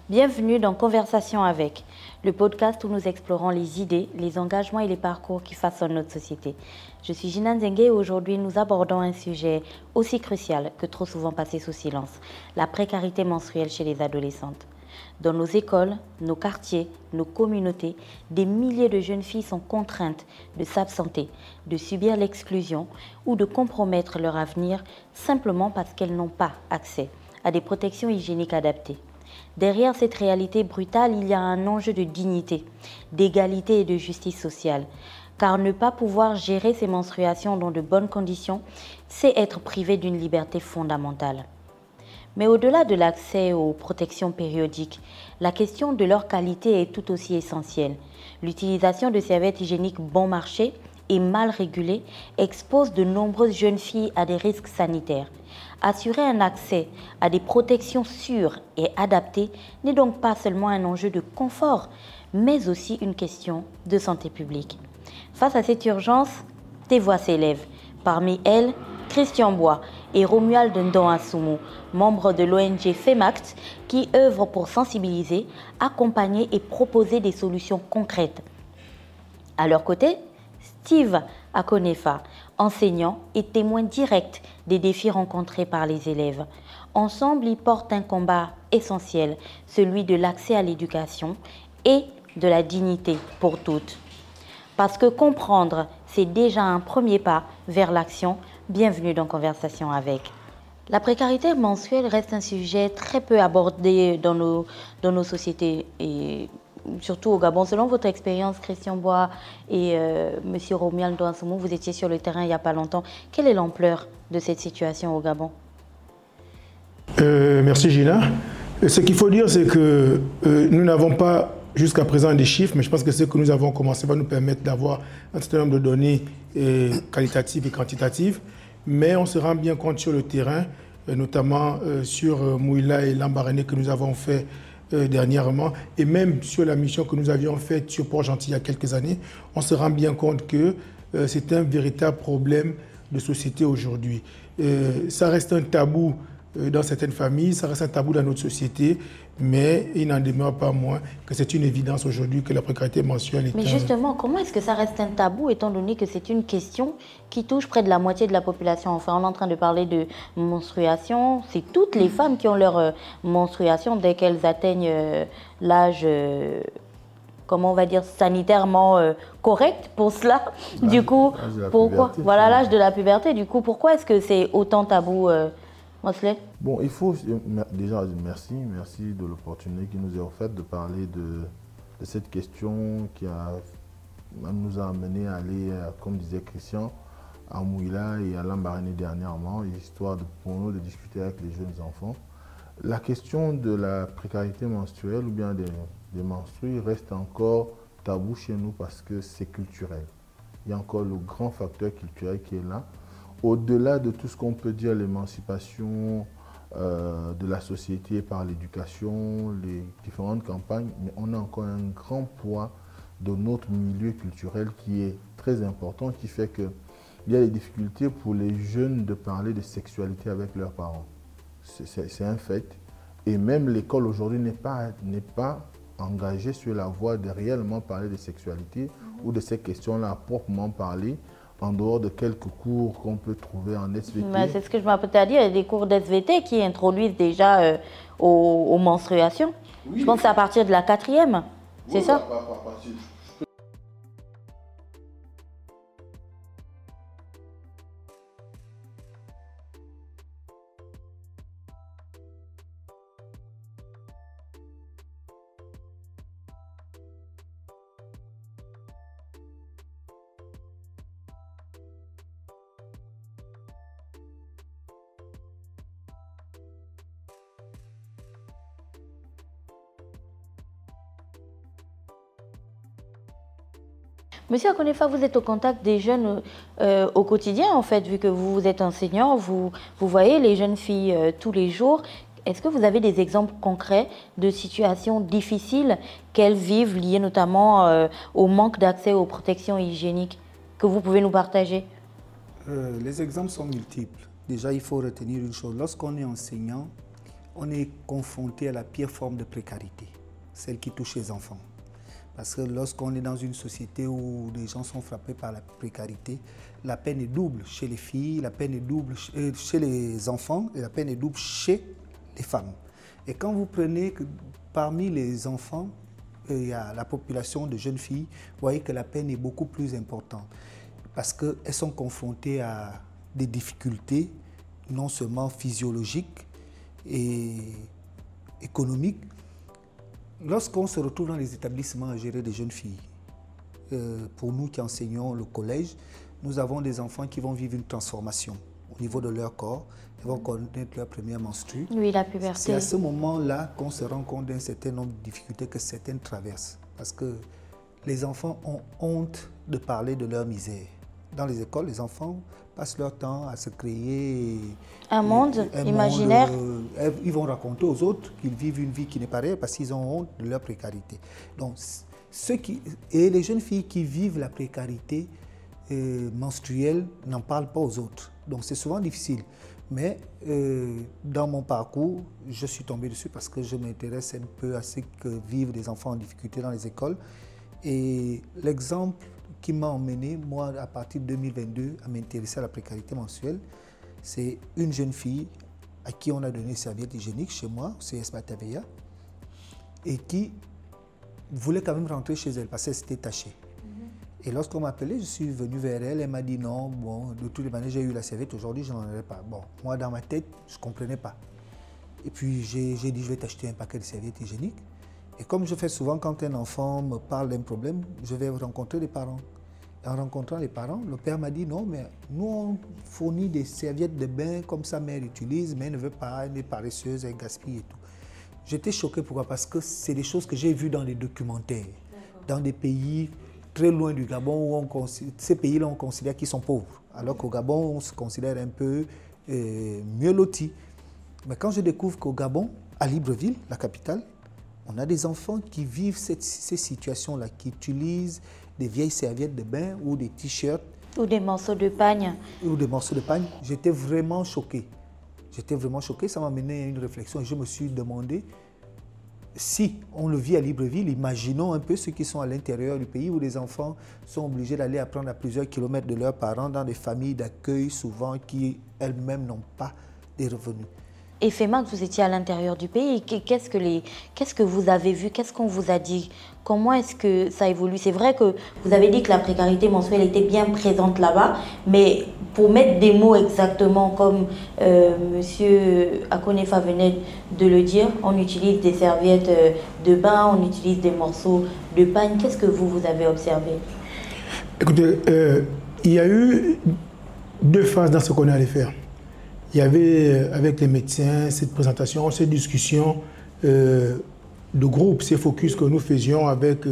Bienvenue dans Conversation avec, le podcast où nous explorons les idées, les engagements et les parcours qui façonnent notre société. Je suis Gina Nzengue et aujourd'hui nous abordons un sujet aussi crucial que trop souvent passé sous silence, la précarité menstruelle chez les adolescentes. Dans nos écoles, nos quartiers, nos communautés, des milliers de jeunes filles sont contraintes de s'absenter, de subir l'exclusion ou de compromettre leur avenir simplement parce qu'elles n'ont pas accès à des protections hygiéniques adaptées. Derrière cette réalité brutale, il y a un enjeu de dignité, d'égalité et de justice sociale. Car ne pas pouvoir gérer ses menstruations dans de bonnes conditions, c'est être privé d'une liberté fondamentale. Mais au-delà de l'accès aux protections périodiques, la question de leur qualité est tout aussi essentielle. L'utilisation de serviettes hygiéniques bon marché et mal régulées expose de nombreuses jeunes filles à des risques sanitaires. Assurer un accès à des protections sûres et adaptées n'est donc pas seulement un enjeu de confort, mais aussi une question de santé publique. Face à cette urgence, des voix s'élèvent. Parmi elles, Christian Bois et Romuald Ndong-Assoumou, membres de l'ONG FEMACT, qui œuvrent pour sensibiliser, accompagner et proposer des solutions concrètes. À leur côté, Steve Akonefa, enseignant et témoin direct des défis rencontrés par les élèves. Ensemble, ils portent un combat essentiel, celui de l'accès à l'éducation et de la dignité pour toutes. Parce que comprendre, c'est déjà un premier pas vers l'action. Bienvenue dans Conversation avec. La précarité menstruelle reste un sujet très peu abordé dans nos sociétés et surtout au Gabon. Selon votre expérience, Christian Bois et M. Romuald Ndong-Assoumou, vous étiez sur le terrain il n'y a pas longtemps. Quelle est l'ampleur de cette situation au Gabon? Merci Gina. Ce qu'il faut dire, c'est que nous n'avons pas jusqu'à présent des chiffres, mais je pense que ce que nous avons commencé va nous permettre d'avoir un certain nombre de données qualitatives et quantitatives. Mais on se rend bien compte sur le terrain, notamment sur Mouila et Lambaréné que nous avons fait dernièrement, et même sur la mission que nous avions faite sur Port-Gentil il y a quelques années, on se rend bien compte que c'est un véritable problème de société aujourd'hui. Ça reste un tabou dans certaines familles, ça reste un tabou dans notre société, mais il n'en demeure pas moins que c'est une évidence aujourd'hui que la précarité menstruelle est... Mais justement, comment est-ce que ça reste un tabou étant donné que c'est une question qui touche près de la moitié de la population? Enfin, on est en train de parler de menstruation, c'est toutes les femmes qui ont leur menstruation dès qu'elles atteignent l'âge... comment on va dire, sanitairement correct pour cela. Du coup, pourquoi? Voilà, l'âge de la puberté. Du coup, pourquoi est-ce que c'est autant tabou, Mosley? Bon, il faut déjà merci de l'opportunité qui nous est offerte de parler de cette question qui nous a amené à aller, comme disait Christian, à Mouila et à Lambaréné dernièrement, histoire pour nous de discuter avec les jeunes enfants. La question de la précarité menstruelle ou bien des menstrues reste encore tabou chez nous parce que c'est culturel. Il y a encore le grand facteur culturel qui est là. Au-delà de tout ce qu'on peut dire, l'émancipation de la société par l'éducation, les différentes campagnes, mais on a encore un grand poids de notre milieu culturel qui est très important, qui fait qu'il y a des difficultés pour les jeunes de parler de sexualité avec leurs parents. C'est un fait. Et même l'école aujourd'hui n'est pas engagée sur la voie de réellement parler de sexualité ou de ces questions-là à proprement parler, en dehors de quelques cours qu'on peut trouver en SVT. C'est ce que je m'apprêtais à dire, il y a des cours d'SVT qui introduisent déjà aux menstruations. Oui. Je pense que c'est à partir de la 4e, c'est ça? Monsieur Akonefa, vous êtes au contact des jeunes au quotidien, en fait, vu que vous êtes enseignant, vous voyez les jeunes filles tous les jours. Est-ce que vous avez des exemples concrets de situations difficiles qu'elles vivent, liées notamment au manque d'accès aux protections hygiéniques, que vous pouvez nous partager? Les exemples sont multiples. Déjà, il faut retenir une chose. Lorsqu'on est enseignant, on est confronté à la pire forme de précarité, celle qui touche les enfants. Parce que lorsqu'on est dans une société où les gens sont frappés par la précarité, la peine est double chez les filles, la peine est double chez les enfants et la peine est double chez les femmes. Et quand vous prenez que parmi les enfants, il y a la population de jeunes filles, vous voyez que la peine est beaucoup plus importante parce qu'elles sont confrontées à des difficultés non seulement physiologiques et économiques. Lorsqu'on se retrouve dans les établissements à gérer des jeunes filles, pour nous qui enseignons le collège, nous avons des enfants qui vont vivre une transformation au niveau de leur corps, ils vont connaître leur première menstrue. Oui, la puberté. C'est à ce moment-là qu'on se rend compte d'un certain nombre de difficultés que certaines traversent. Parce que les enfants ont honte de parler de leur misère. Dans les écoles, les enfants passent leur temps à se créer un monde imaginaire. Ils vont raconter aux autres qu'ils vivent une vie qui n'est pas réelle parce qu'ils ont honte de leur précarité. Donc, et les jeunes filles qui vivent la précarité menstruelle n'en parlent pas aux autres. Donc, c'est souvent difficile. Mais dans mon parcours, je suis tombé dessus parce que je m'intéresse un peu à ce que vivent les enfants en difficulté dans les écoles. Et l'exemple qui m'a emmené, moi, à partir de 2022, à m'intéresser à la précarité menstruelle, c'est une jeune fille à qui on a donné une serviette hygiénique chez moi, au CS Bataveya, et qui voulait quand même rentrer chez elle parce qu'elle s'était tachée. Et lorsqu'on m'a appelé, je suis venu vers elle, elle m'a dit non, bon, de toutes les manières, j'ai eu la serviette, aujourd'hui, je n'en aurai pas. Bon, moi, dans ma tête, je ne comprenais pas. Et puis, j'ai dit, je vais t'acheter un paquet de serviettes hygiéniques. Et comme je fais souvent, quand un enfant me parle d'un problème, je vais rencontrer les parents. Et en rencontrant les parents, le père m'a dit non, mais nous, on fournit des serviettes de bain comme sa mère utilise, mais elle ne veut pas, elle est paresseuse, elle gaspille et tout. J'étais choqué, pourquoi? Parce que c'est des choses que j'ai vues dans des documentaires, dans des pays très loin du Gabon, où ces pays-là, on considère qu'ils sont pauvres, alors qu'au Gabon, on se considère un peu mieux lotis. Mais quand je découvre qu'au Gabon, à Libreville, la capitale, on a des enfants qui vivent ces situations-là, qui utilisent des vieilles serviettes de bain ou des t-shirts. Ou des morceaux de pagne. Ou des morceaux de pagne. J'étais vraiment choqué. J'étais vraiment choqué, ça m'a mené à une réflexion et je me suis demandé, si on le vit à Libreville, imaginons un peu ceux qui sont à l'intérieur du pays où les enfants sont obligés d'aller apprendre à plusieurs kilomètres de leurs parents dans des familles d'accueil souvent qui elles-mêmes n'ont pas des revenus. Et Femax, vous étiez à l'intérieur du pays. Qu'est-ce que vous avez vu? Qu'est-ce qu'on vous a dit? Comment est-ce que ça évolue? C'est vrai que vous avez dit que la précarité menstruelle était bien présente là-bas, mais pour mettre des mots exactement comme Monsieur Akonefa venait de le dire, on utilise des serviettes de bain, on utilise des morceaux de pagne. Qu'est-ce que vous avez observé? Écoutez, il y a eu deux phases dans ce qu'on allait faire. Il y avait avec les médecins cette présentation, cette discussion de groupe, ces focus que nous faisions avec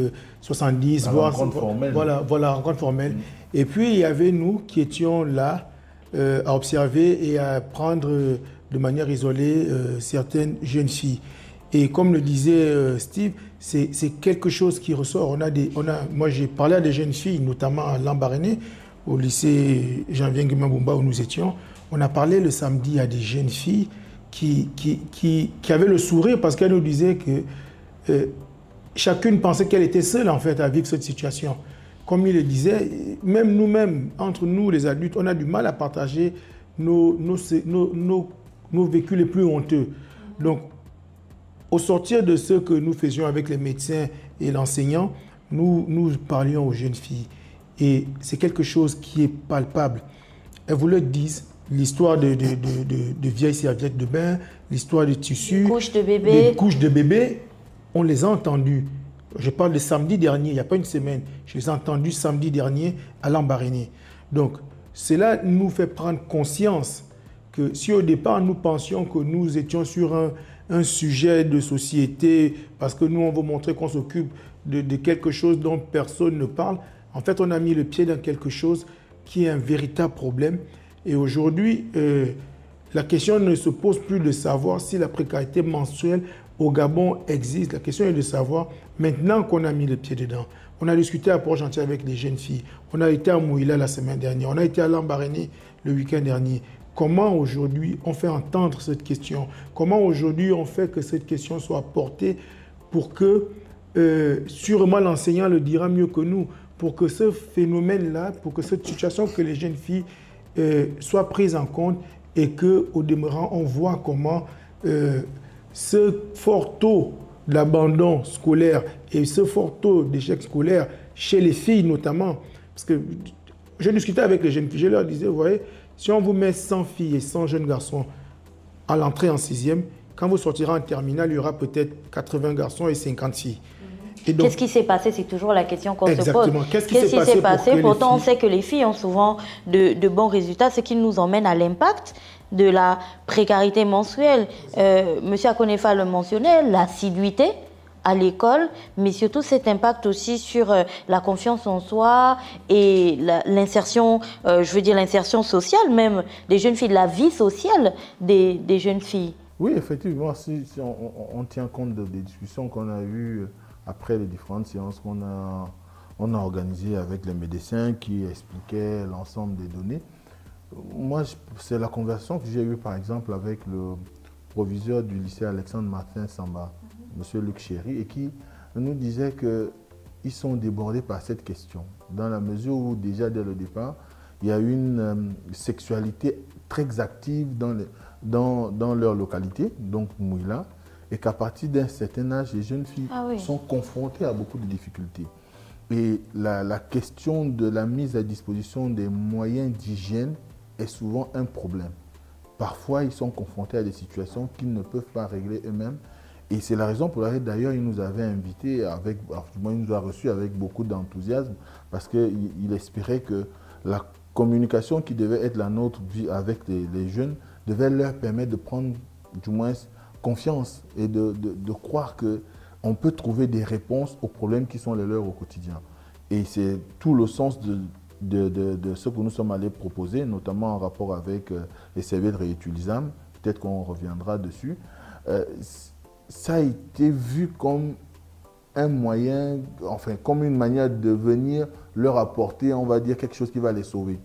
70, voire rencontre formelle. Voilà, rencontre formelle. Et puis il y avait nous qui étions là à observer et à prendre de manière isolée certaines jeunes filles. Et comme le disait Steve, c'est quelque chose qui ressort. Moi j'ai parlé à des jeunes filles, notamment à Lambaréné, au lycée Janvier Nguema-Bumba où nous étions. On a parlé le samedi à des jeunes filles qui avaient le sourire parce qu'elles nous disaient que chacune pensait qu'elle était seule en fait à vivre cette situation. Comme il le disait, même nous-mêmes, entre nous les adultes, on a du mal à partager nos vécus les plus honteux. Donc, au sortir de ce que nous faisions avec les médecins et l'enseignant, nous parlions aux jeunes filles. Et c'est quelque chose qui est palpable. Elles vous le disent. L'histoire de vieilles serviettes de bain, l'histoire de tissus, les couches de bébé. Les couches de bébé, on les a entendues. Je parle de samedi dernier, il n'y a pas une semaine. Je les ai entendues samedi dernier à Lambaréné. Donc, cela nous fait prendre conscience que si au départ nous pensions que nous étions sur un sujet de société, parce que nous on veut montrer qu'on s'occupe de quelque chose dont personne ne parle, en fait on a mis le pied dans quelque chose qui est un véritable problème. Et aujourd'hui, la question ne se pose plus de savoir si la précarité menstruelle au Gabon existe. La question est de savoir, maintenant qu'on a mis le pied dedans, on a discuté à Port-Gentil avec des jeunes filles, on a été à Mouila la semaine dernière, on a été à Lambaréné le week-end dernier. comment aujourd'hui on fait entendre cette question? Comment aujourd'hui on fait que cette question soit portée pour que, sûrement l'enseignant le dira mieux que nous, pour que ce phénomène-là, pour que cette situation que les jeunes filles soit prise en compte et qu'au demeurant on voit comment ce fort taux d'abandon scolaire et ce fort taux d'échec scolaire chez les filles notamment, parce que je discutais avec les jeunes filles, je leur disais, vous voyez, si on vous met 100 filles et 100 jeunes garçons à l'entrée en 6e, quand vous sortirez en terminale, il y aura peut-être 80 garçons et 50 filles. Qu'est-ce qui s'est passé? C'est toujours la question qu'on se pose. Exactement. Qu'est-ce qui s'est passé? Pourtant, on sait que les filles ont souvent de bons résultats, ce qui nous emmène à l'impact de la précarité menstruelle. Monsieur Akonefa le mentionnait, l'assiduité à l'école, mais surtout cet impact aussi sur la confiance en soi et l'insertion, je veux dire l'insertion sociale même des jeunes filles, la vie sociale des jeunes filles. Oui, effectivement, si on tient compte des discussions qu'on a eues après les différentes séances qu'on a organisées avec les médecins qui expliquaient l'ensemble des données. Moi, c'est la conversation que j'ai eue par exemple avec le proviseur du lycée Alexandre Martin Samba, M. Luc Chéry, et qui nous disait qu'ils sont débordés par cette question, dans la mesure où déjà dès le départ, il y a une sexualité très active dans leur localité, donc Mouila, et qu'à partir d'un certain âge, les jeunes filles sont confrontées à beaucoup de difficultés. Et la question de la mise à disposition des moyens d'hygiène est souvent un problème. Parfois, ils sont confrontés à des situations qu'ils ne peuvent pas régler eux-mêmes. Et c'est la raison pour laquelle, d'ailleurs, il nous avait invités, il nous a reçus avec beaucoup d'enthousiasme, parce qu'il espérait que la communication qui devait être la nôtre avec les jeunes devait leur permettre de prendre, du moins, confiance et de croire qu'on peut trouver des réponses aux problèmes qui sont les leurs au quotidien. Et c'est tout le sens de ce que nous sommes allés proposer, notamment en rapport avec les serviettes réutilisables. Peut-être qu'on reviendra dessus. Ça a été vu comme un moyen, enfin comme une manière de venir leur apporter, on va dire, quelque chose qui va les sauver.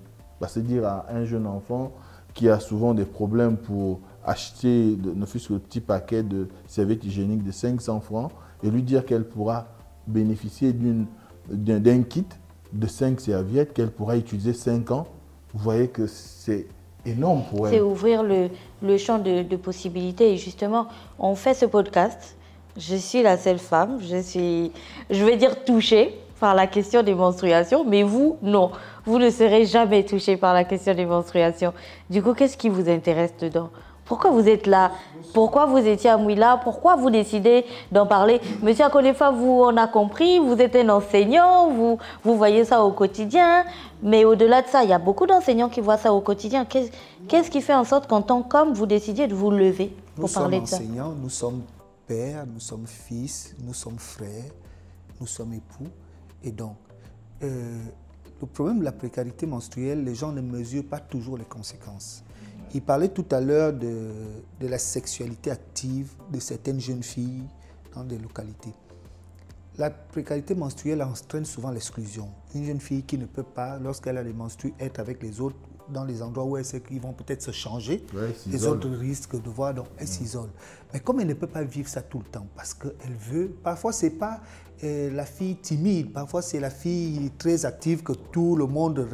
C'est-à-dire à un jeune enfant qui a souvent des problèmes pour acheter, ne fût-ce que le petit paquet de serviettes hygiéniques de 500 francs, et lui dire qu'elle pourra bénéficier d'un kit de 5 serviettes qu'elle pourra utiliser 5 ans. Vous voyez que c'est énorme pour elle. C'est ouvrir le champ de possibilités. Et justement, on fait ce podcast. Je suis la seule femme. Je vais dire touchée par la question des menstruations, mais vous, non. Vous ne serez jamais touchée par la question des menstruations. Du coup, qu'est-ce qui vous intéresse dedans? Pourquoi vous êtes là? Pourquoi vous étiez à Mouila? Pourquoi vous décidez d'en parler? Monsieur Akonefa, vous, on a compris, vous êtes un enseignant, vous voyez ça au quotidien. Mais au-delà de ça, il y a beaucoup d'enseignants qui voient ça au quotidien. Qu'est-ce qui fait en sorte qu'en tant qu'homme, vous décidiez de vous lever pour parler de ça? Nous sommes enseignants, nous sommes pères, nous sommes fils, nous sommes frères, nous sommes époux. Et donc, le problème de la précarité menstruelle, les gens ne mesurent pas toujours les conséquences. Il parlait tout à l'heure de la sexualité active de certaines jeunes filles dans des localités. La précarité menstruelle entraîne souvent l'exclusion. Une jeune fille qui ne peut pas, lorsqu'elle a des menstrues, être avec les autres dans les endroits où elle sait qu'ils vont peut-être se changer, les autres risquent de voir, donc elle s'isole. Mais comme elle ne peut pas vivre ça tout le temps, parce qu'elle veut, parfois ce n'est pas la fille timide, parfois c'est la fille très active que tout le monde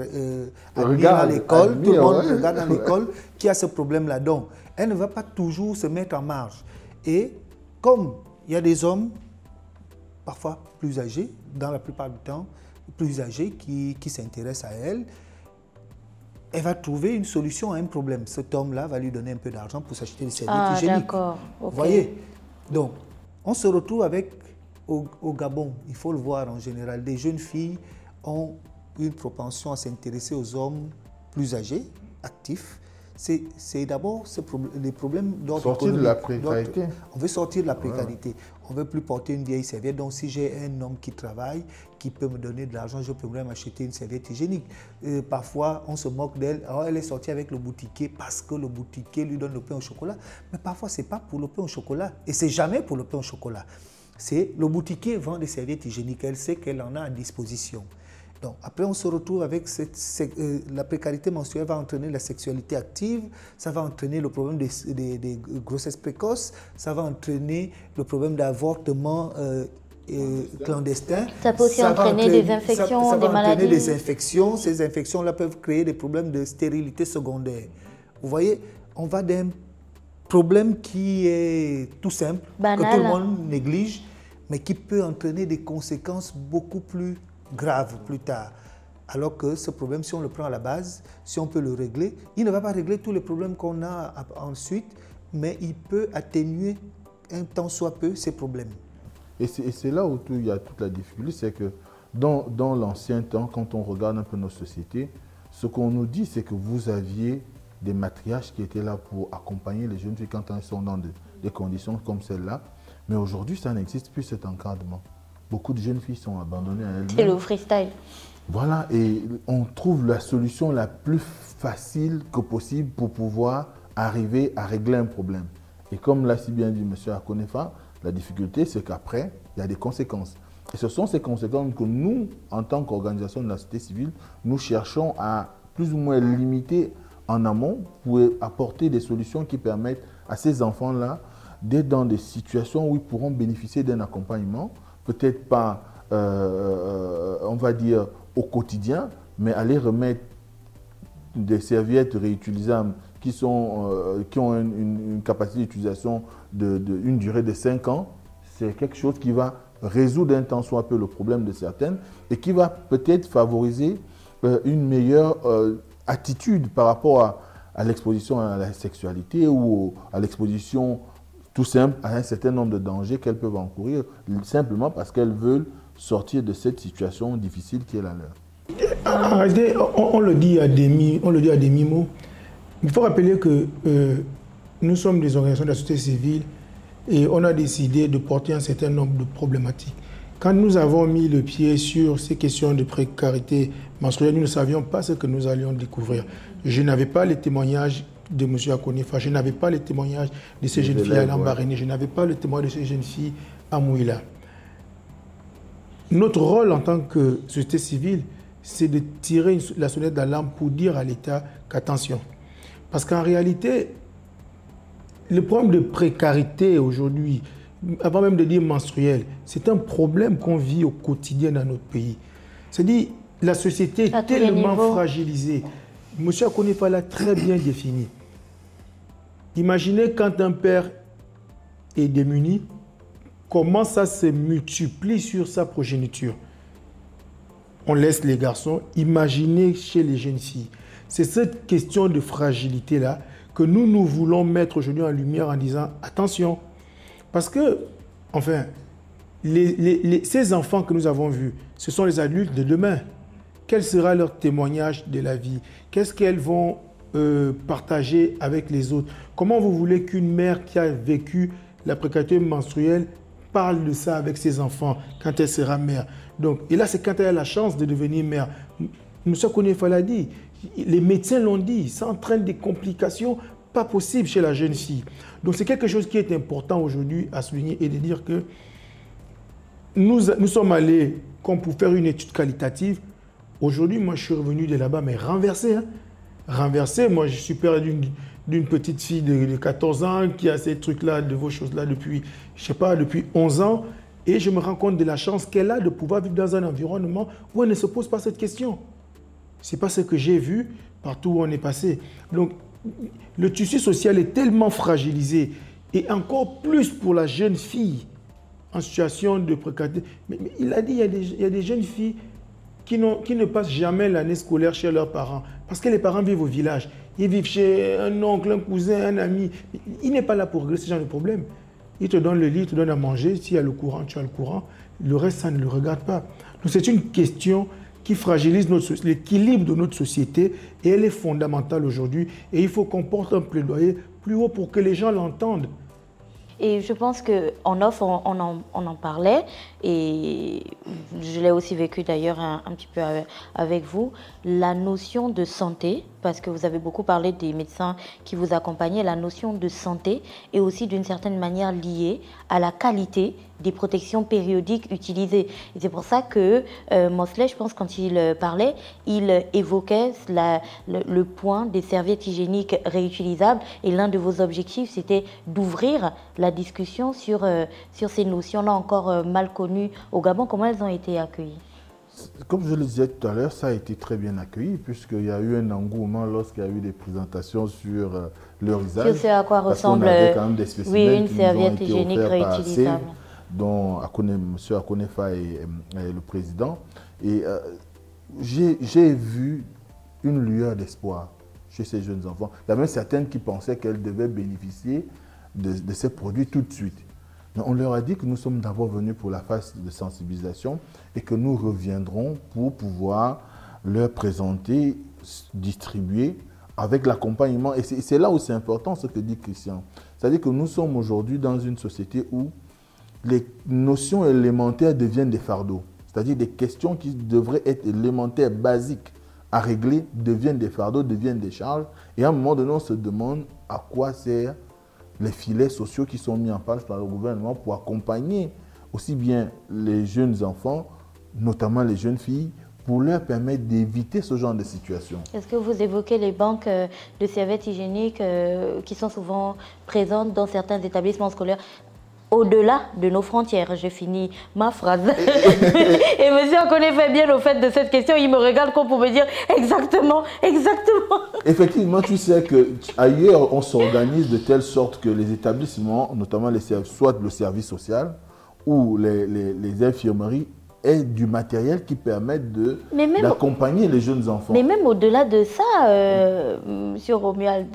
admire à l'école, tout le monde regarde à l'école, qui a ce problème-là. Donc, elle ne va pas toujours se mettre en marge. Et comme il y a des hommes, parfois plus âgés, dans la plupart du temps, plus âgés qui s'intéressent à elle, elle va trouver une solution à un problème. Cet homme-là va lui donner un peu d'argent pour s'acheter des serviettes hygiéniques. D'accord. Vous voyez? Donc, on se retrouve avec, au Gabon, il faut le voir en général, des jeunes filles ont une propension à s'intéresser aux hommes plus âgés, actifs. C'est d'abord les problèmes d'ordre économique. Sortir de la précarité. On veut sortir de la précarité. On ne veut plus porter une vieille serviette. Donc, si j'ai un homme qui travaille, qui peut me donner de l'argent, je peux même acheter une serviette hygiénique. Parfois, on se moque d'elle. Alors, elle est sortie avec le boutiquier parce que le boutiquier lui donne le pain au chocolat. Mais parfois, ce n'est pas pour le pain au chocolat. Et ce n'est jamais pour le pain au chocolat. C'est le boutiquier vend des serviettes hygiéniques. Elle sait qu'elle en a à disposition. Donc, après, on se retrouve avec la précarité menstruelle va entraîner la sexualité active, ça va entraîner le problème des grossesses précoces, ça va entraîner le problème d'avortement clandestin. Ça peut aussi entraîner des infections, ça des va maladies. entraîner des infections. Ces infections-là peuvent créer des problèmes de stérilité secondaire. Vous voyez, on va d'un problème qui est tout simple, banal, que tout le monde néglige, mais qui peut entraîner des conséquences beaucoup plus graves plus tard. Alors que ce problème, si on le prend à la base, si on peut le régler, il ne va pas régler tous les problèmes qu'on a ensuite, mais il peut atténuer un tant soit peu ces problèmes. Et c'est là où il y a toute la difficulté, c'est que dans l'ancien temps, quand on regarde un peu nos sociétés, ce qu'on nous dit, c'est que vous aviez des matriarches qui étaient là pour accompagner les jeunes filles quand elles sont dans des conditions comme celle-là. Mais aujourd'hui, ça n'existe plus, cet encadrement. Beaucoup de jeunes filles sont abandonnées à elles-mêmes. C'est le freestyle. Voilà, et on trouve la solution la plus facile que possible pour pouvoir arriver à régler un problème. Et comme l'a si bien dit M. Akonefa, la difficulté, c'est qu'après, il y a des conséquences. Et ce sont ces conséquences que nous, en tant qu'organisation de la société civile, nous cherchons à plus ou moins limiter en amont pour apporter des solutions qui permettent à ces enfants-là d'être dans des situations où ils pourront bénéficier d'un accompagnement, peut-être pas, on va dire, au quotidien, mais aller remettre des serviettes réutilisables qui ont une capacité d'utilisation d'une durée de 5 ans, c'est quelque chose qui va résoudre un tant soit peu le problème de certaines et qui va peut-être favoriser une meilleure attitude par rapport à l'exposition à la sexualité ou à l'exposition tout simple à un certain nombre de dangers qu'elles peuvent encourir, simplement parce qu'elles veulent sortir de cette situation difficile qui est la leur. On le dit à demi-mot. Il faut rappeler que nous sommes des organisations de la société civile et on a décidé de porter un certain nombre de problématiques. Quand nous avons mis le pied sur ces questions de précarité menstruelle, nous ne savions pas ce que nous allions découvrir. Je n'avais pas les témoignages de M. Akonefa, je n'avais pas les témoignages de ces jeunes filles à Lambaréné, je n'avais pas le témoignage de ces jeunes filles à Mouila. Notre rôle en tant que société civile, c'est de tirer la sonnette d'alarme pour dire à l'État qu'attention. Parce qu'en réalité, le problème de précarité aujourd'hui, avant même de dire menstruel, c'est un problème qu'on vit au quotidien dans notre pays. C'est-à-dire, la société est tellement fragilisée. M. Akonefa l'a très bien défini. Imaginez quand un père est démuni, comment ça se multiplie sur sa progéniture. On laisse les garçons, imaginez chez les jeunes filles. C'est cette question de fragilité-là que nous voulons mettre aujourd'hui en lumière en disant attention. Parce que, enfin, ces enfants que nous avons vus, ce sont les adultes de demain. Quel sera leur témoignage de la vie? Qu'est-ce qu'elles vont partager avec les autres? Comment vous voulez qu'une mère qui a vécu la précarité menstruelle parle de ça avec ses enfants quand elle sera mère? Donc, et là, c'est quand elle a la chance de devenir mère. M. Akonefa l'a dit, les médecins l'ont dit, ça entraîne des complications pas possibles chez la jeune fille. Donc, c'est quelque chose qui est important aujourd'hui à souligner et de dire que nous sommes allés comme pour faire une étude qualitative. Aujourd'hui, moi, je suis revenu de là-bas, mais renversé. Hein? Renversé. Moi, je suis père d'une petite fille de 14 ans qui a ces trucs-là, de vos choses-là depuis, je sais pas, depuis 11 ans. Et je me rends compte de la chance qu'elle a de pouvoir vivre dans un environnement où elle ne se pose pas cette question. Ce n'est pas ce que j'ai vu partout où on est passé. Donc, le tissu social est tellement fragilisé, et encore plus pour la jeune fille en situation de précarité. Mais il a dit, il y a des jeunes filles qui ne passent jamais l'année scolaire chez leurs parents, parce que les parents vivent au village. Ils vivent chez un oncle, un cousin, un ami. Il n'est pas là pour régler ce genre de problème. Il te donne le lit, il te donne à manger. S'il y a le courant, tu as le courant. Le reste, ça ne le regarde pas. Donc c'est une question qui fragilise l'équilibre de notre société, et elle est fondamentale aujourd'hui. Et il faut qu'on porte un plaidoyer plus haut pour que les gens l'entendent. Et je pense qu'en off, on en parlait, et je l'ai aussi vécu d'ailleurs un petit peu avec vous, la notion de santé, parce que vous avez beaucoup parlé des médecins qui vous accompagnaient, la notion de santé est aussi d'une certaine manière liée à la qualité des protections périodiques utilisées. Et c'est pour ça que Mosley, je pense, quand il parlait, il évoquait le point des serviettes hygiéniques réutilisables. Et l'un de vos objectifs, c'était d'ouvrir la discussion sur ces notions-là encore mal connues au Gabon. Comment elles ont été accueillies? Comme je le disais tout à l'heure, ça a été très bien accueilli puisqu'il y a eu un engouement lorsqu'il y a eu des présentations sur leur usage. Sur ce à quoi ressemble quand même des une serviette hygiénique réutilisable, dont M. Akonefa est le président. Et j'ai vu une lueur d'espoir chez ces jeunes enfants. Il y a même certaines qui pensaient qu'elles devaient bénéficier de ces produits tout de suite. Mais on leur a dit que nous sommes d'abord venus pour la phase de sensibilisation et que nous reviendrons pour pouvoir leur présenter, distribuer avec l'accompagnement. Et c'est là où c'est important ce que dit Christian. C'est-à-dire que nous sommes aujourd'hui dans une société où les notions élémentaires deviennent des fardeaux. C'est-à-dire des questions qui devraient être élémentaires, basiques à régler, deviennent des fardeaux, deviennent des charges. Et à un moment donné, on se demande à quoi sert les filets sociaux qui sont mis en place par le gouvernement pour accompagner aussi bien les jeunes enfants, notamment les jeunes filles, pour leur permettre d'éviter ce genre de situation. Est-ce que vous évoquez les banques de serviettes hygiéniques qui sont souvent présentes dans certains établissements scolaires au-delà de nos frontières? Je finis ma phrase. Et monsieur en connaît bien au fait de cette question. Il me regarde comme pour me dire exactement, exactement. Effectivement, tu sais qu'ailleurs, on s'organise de telle sorte que les établissements, notamment soit le service social ou les infirmeries, aient du matériel qui permette d'accompagner les jeunes enfants. Mais même au-delà de ça, monsieur Romuald,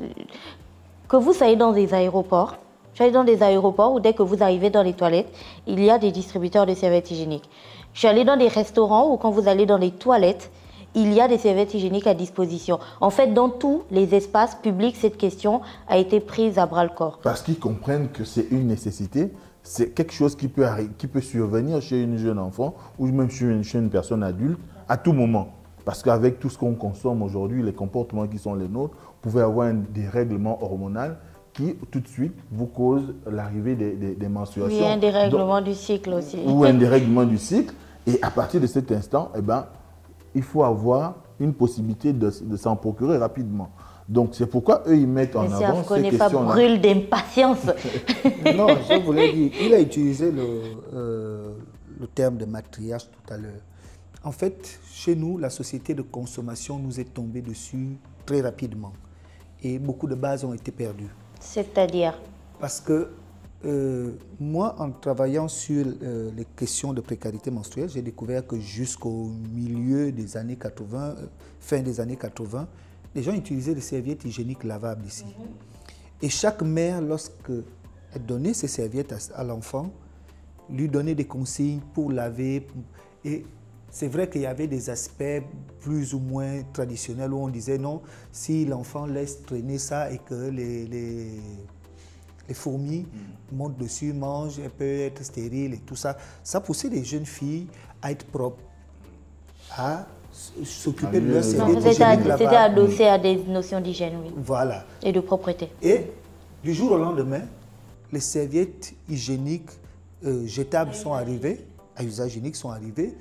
que vous soyez dans des aéroports, je suis allée dans des aéroports où dès que vous arrivez dans les toilettes, il y a des distributeurs de serviettes hygiéniques. Je suis allée dans des restaurants où quand vous allez dans les toilettes, il y a des serviettes hygiéniques à disposition. En fait, dans tous les espaces publics, cette question a été prise à bras-le-corps. Parce qu'ils comprennent que c'est une nécessité, c'est quelque chose qui peut survenir chez une jeune enfant ou même chez une personne adulte à tout moment. Parce qu'avec tout ce qu'on consomme aujourd'hui, les comportements qui sont les nôtres, vous pouvez avoir un dérèglement hormonal qui, tout de suite, vous cause l'arrivée des menstruations. Oui, un dérèglement du cycle aussi. Ou un dérèglement du cycle. Et à partir de cet instant, eh ben, il faut avoir une possibilité de s'en procurer rapidement. Donc, c'est pourquoi eux, ils mettent en avant ces questions-là. Pas brûle d'impatience. Non, je voulais dire, il a utilisé le terme de matriarche tout à l'heure. En fait, chez nous, la société de consommation nous est tombée dessus très rapidement. Et beaucoup de bases ont été perdues. C'est-à-dire? Parce que moi, en travaillant sur les questions de précarité menstruelle, j'ai découvert que jusqu'au milieu des années 80, fin des années 80, les gens utilisaient des serviettes hygiéniques lavables ici. Et chaque mère, lorsqu'elle donnait ses serviettes à l'enfant, lui donnait des consignes pour laver. Et c'est vrai qu'il y avait des aspects plus ou moins traditionnels où on disait non, si l'enfant laisse traîner ça et que les fourmis montent dessus, mangent, elle peut être stérile et tout ça. Ça poussait les jeunes filles à être propres, à s'occuper de leur serviette hygiénique lavable. C'était adossé à des notions d'hygiène, oui. Voilà. Et de propreté. Et du jour au lendemain, les serviettes hygiéniques jetables sont arrivées, à usage unique sont arrivées.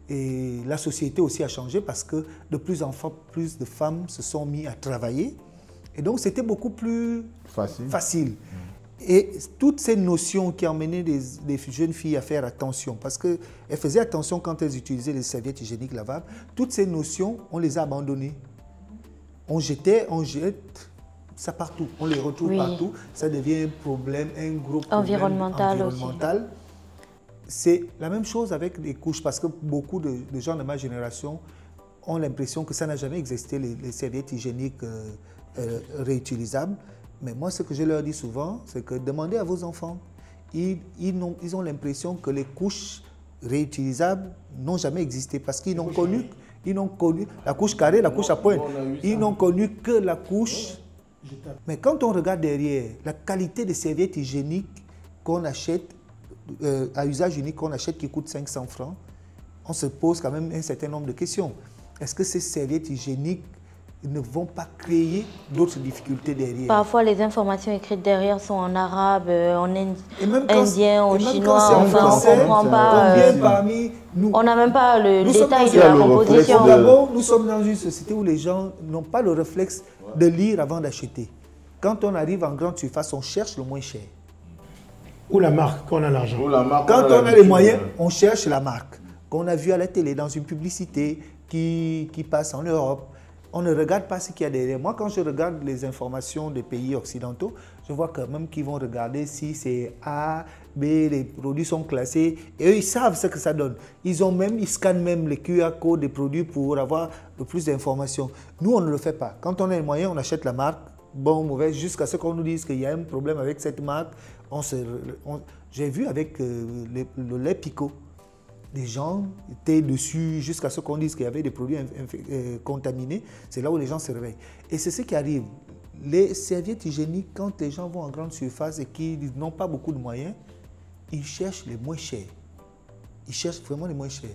Et la société aussi a changé parce que de plus en plus de femmes se sont mises à travailler. Et donc, c'était beaucoup plus facile. Et toutes ces notions qui emmenaient des jeunes filles à faire attention, parce qu'elles faisaient attention quand elles utilisaient les serviettes hygiéniques lavables, toutes ces notions, on les a abandonnées. On jette ça partout, on les retrouve partout. Ça devient un problème, un gros problème environnemental aussi. C'est la même chose avec les couches, parce que beaucoup de gens de ma génération ont l'impression que ça n'a jamais existé, les serviettes hygiéniques réutilisables. Mais moi, ce que je leur dis souvent, c'est que demandez à vos enfants. Ils ont l'impression que les couches réutilisables n'ont jamais existé, parce qu'ils n'ont connu la couche carrée, la couche à pointe. Ils n'ont connu que la couche. Mais quand on regarde derrière, la qualité des serviettes hygiéniques qu'on achète, à usage unique qu'on achète qui coûte 500 francs, on se pose quand même un certain nombre de questions. Est-ce que ces serviettes hygiéniques ne vont pas créer d'autres difficultés derrière. Parfois, les informations écrites derrière sont en arabe, en indien, en chinois, enfin, on ne comprend pas. Parmi nous, on n'a même pas le détail de la composition. Au Gabon, nous sommes dans une société où les gens n'ont pas le réflexe de lire avant d'acheter. Quand on arrive en grande surface, on cherche le moins cher. Ou la marque, quand on a l'argent. Quand on a les moyens, on cherche la marque. Qu'on a vu à la télé, dans une publicité qui passe en Europe. On ne regarde pas ce qu'il y a derrière. Moi, quand je regarde les informations des pays occidentaux, je vois quand même qu'ils vont regarder si c'est A, B, les produits sont classés. Et eux, ils savent ce que ça donne. Ils scannent même les QR codes des produits pour avoir le plus d'informations. Nous, on ne le fait pas. Quand on a les moyens, on achète la marque, bon, mauvaise, jusqu'à ce qu'on nous dise qu'il y a un problème avec cette marque. J'ai vu avec le lait Pico. Des gens étaient dessus jusqu'à ce qu'on dise qu'il y avait des produits contaminés. C'est là où les gens se réveillent. Et c'est ce qui arrive. Les serviettes hygiéniques, quand les gens vont en grande surface et qu'ils n'ont pas beaucoup de moyens, ils cherchent les moins chers. Ils cherchent vraiment les moins chers.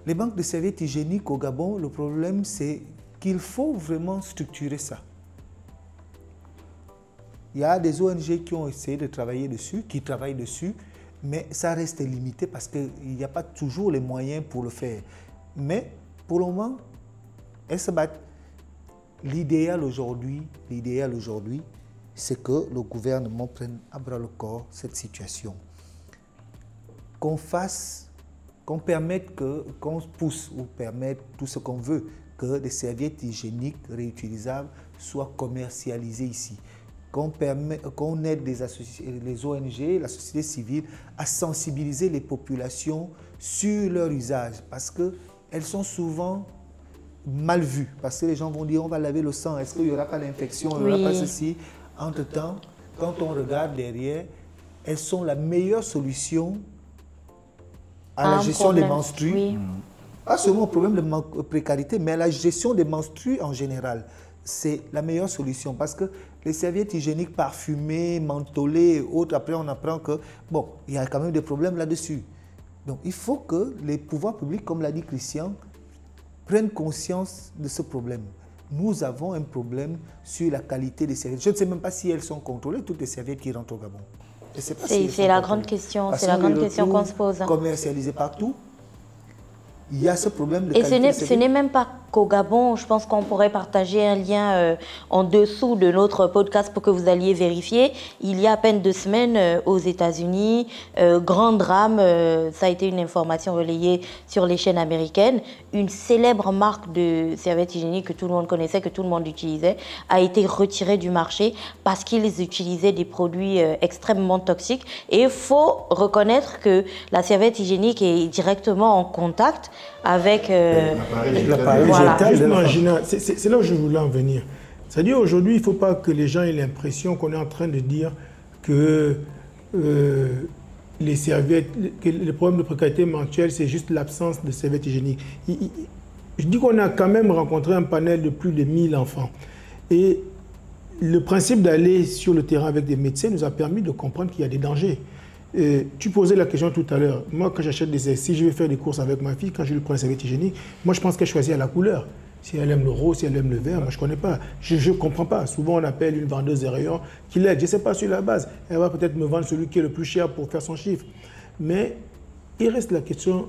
Les banques de serviettes hygiéniques au Gabon, le problème c'est qu'il faut vraiment structurer ça. Il y a des ONG qui ont essayé de travailler dessus, qui travaillent dessus, mais ça reste limité parce qu'il n'y a pas toujours les moyens pour le faire. Mais pour le moment, elles se battent. L'idéal aujourd'hui, c'est que le gouvernement prenne à bras le corps cette situation. Qu'on permette, qu'on pousse ou permette tout ce qu'on veut, que des serviettes hygiéniques réutilisables soient commercialisées ici. Qu'on aide les ONG, la société civile, à sensibiliser les populations sur leur usage parce qu'elles sont souvent mal vues. Parce que les gens vont dire on va laver le sang, est-ce qu'il n'y aura pas d'infection, il n'y aura pas ceci. Entre-temps, quand on regarde derrière, elles sont la meilleure solution à la gestion des menstrues. Oui. Pas seulement au problème de précarité, mais à la gestion des menstrues en général. C'est la meilleure solution parce que les serviettes hygiéniques parfumées, mentholées et autres, après on apprend que, bon, il y a quand même des problèmes là-dessus. Donc il faut que les pouvoirs publics, comme l'a dit Christian, prennent conscience de ce problème. Nous avons un problème sur la qualité des serviettes. Je ne sais même pas si elles sont contrôlées, toutes les serviettes qui rentrent au Gabon. C'est la grande question, c'est la grande question qu'on se pose. Commercialisées partout, il y a ce problème de qualité. Et ce n'est même pas qu'au Gabon, je pense qu'on pourrait partager un lien en dessous de notre podcast pour que vous alliez vérifier. Il y a à peine 2 semaines aux États-Unis, grand drame, ça a été une information relayée sur les chaînes américaines. Une célèbre marque de serviettes hygiéniques que tout le monde connaissait, que tout le monde utilisait, a été retirée du marché parce qu'ils utilisaient des produits extrêmement toxiques. Et il faut reconnaître que la serviette hygiénique est directement en contact avec l'appareil. Voilà. Justement, Gina, c'est là où je voulais en venir. C'est-à-dire aujourd'hui, il ne faut pas que les gens aient l'impression qu'on est en train de dire que les serviettes, que le problème de précarité mensuelle, c'est juste l'absence de serviettes hygiéniques. Je dis qu'on a quand même rencontré un panel de plus de 1000 enfants. Et le principe d'aller sur le terrain avec des médecins nous a permis de comprendre qu'il y a des dangers. Tu posais la question tout à l'heure. Moi, quand j'achète si je vais faire des courses avec ma fille, quand je lui prends les serviettes hygiéniques, moi, je pense qu'elle choisit à la couleur. Si elle aime le rose, si elle aime le vert, moi, je ne connais pas. Je ne comprends pas. Souvent, on appelle une vendeuse de rayon qui l'aide. Je ne sais pas sur la base. Elle va peut-être me vendre celui qui est le plus cher pour faire son chiffre. Mais il reste la question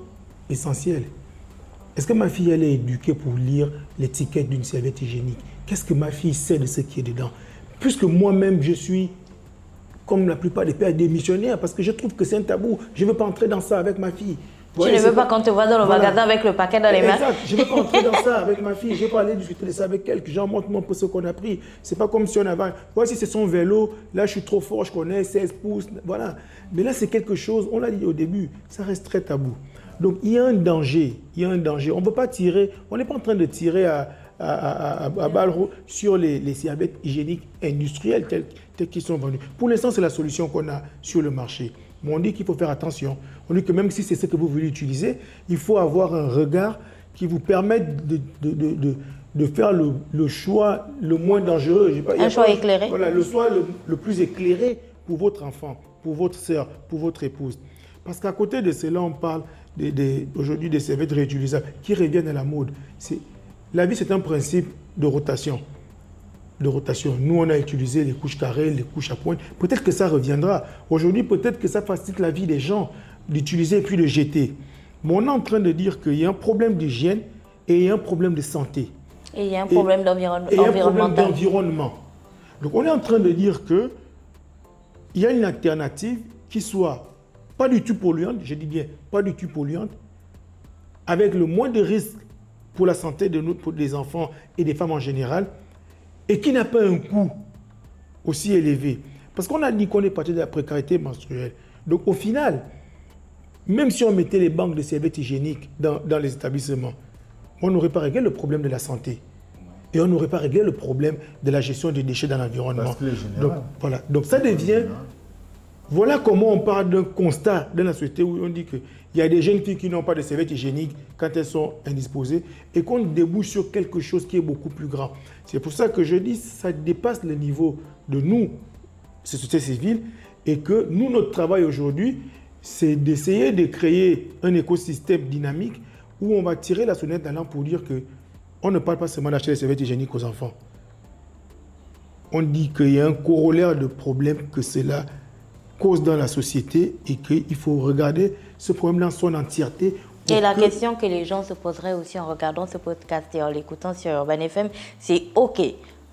essentielle. Est-ce que ma fille, elle est éduquée pour lire l'étiquette d'une serviette hygiénique? Qu'est-ce que ma fille sait de ce qui est dedans? Puisque moi-même, je suis comme la plupart des pères démissionnaires, parce que je trouve que c'est un tabou. Je ne veux pas entrer dans ça avec ma fille. Tu ne veux pas qu'on te voit dans le magasin avec le paquet dans les mains? Exact. Je ne veux pas entrer dans ça avec ma fille. Je ne veux pas aller discuter de ça avec elle, que j'en montre moi pour ce qu'on a pris. Ce n'est pas comme si on avait... Voici, c'est son vélo. Là, je suis trop fort, je connais 16 pouces. Voilà. Mais là, c'est quelque chose, on l'a dit au début, ça reste très tabou. Donc, il y a un danger. Il y a un danger. On ne peut pas tirer... On n'est pas en train de tirer à balles sur les serviettes hygiéniques industrielles telles qu'ils sont vendues. Pour l'instant, c'est la solution qu'on a sur le marché. Mais on dit qu'il faut faire attention. On dit que même si c'est ce que vous voulez utiliser, il faut avoir un regard qui vous permette de faire le choix le moins dangereux. Un choix éclairé. Voilà, le choix le plus éclairé pour votre enfant, pour votre sœur, pour votre épouse. Parce qu'à côté de cela, on parle aujourd'hui des serviettes réutilisables qui reviennent à la mode. La vie, c'est un principe de rotation. Nous, on a utilisé les couches carrées, les couches à pointe. Peut-être que ça reviendra. Aujourd'hui, peut-être que ça facilite la vie des gens d'utiliser et puis de jeter. Mais on est en train de dire qu'il y a un problème d'hygiène et il y a un problème de santé. Et il y a un problème d'environnemental. Et un problème d'environnement. Donc on est en train de dire qu'il y a une alternative qui soit pas du tout polluante, je dis bien pas du tout polluante, avec le moins de risques pour la santé des enfants et des femmes en général, et qui n'a pas un coût aussi élevé. Parce qu'on a dit qu'on est parti de la précarité menstruelle. Donc au final, même si on mettait les banques de serviettes hygiéniques dans les établissements, on n'aurait pas réglé le problème de la santé. Et on n'aurait pas réglé le problème de la gestion des déchets dans l'environnement. Donc, voilà. Donc ça devient... Voilà comment on part d'un constat dans la société où on dit qu'il y a des jeunes filles qui n'ont pas de serviettes hygiéniques quand elles sont indisposées et qu'on débouche sur quelque chose qui est beaucoup plus grand. C'est pour ça que je dis que ça dépasse le niveau de nous, société civile, et que nous, notre travail aujourd'hui, c'est d'essayer de créer un écosystème dynamique où on va tirer la sonnette d'alarme pour dire qu'on ne parle pas seulement d'acheter des serviettes hygiéniques aux enfants. On dit qu'il y a un corollaire de problèmes que cela cause dans la société et qu'il faut regarder ce problème dans son entièreté. Et la question que les gens se poseraient aussi en regardant ce podcast et en l'écoutant sur Urban FM, c'est OK,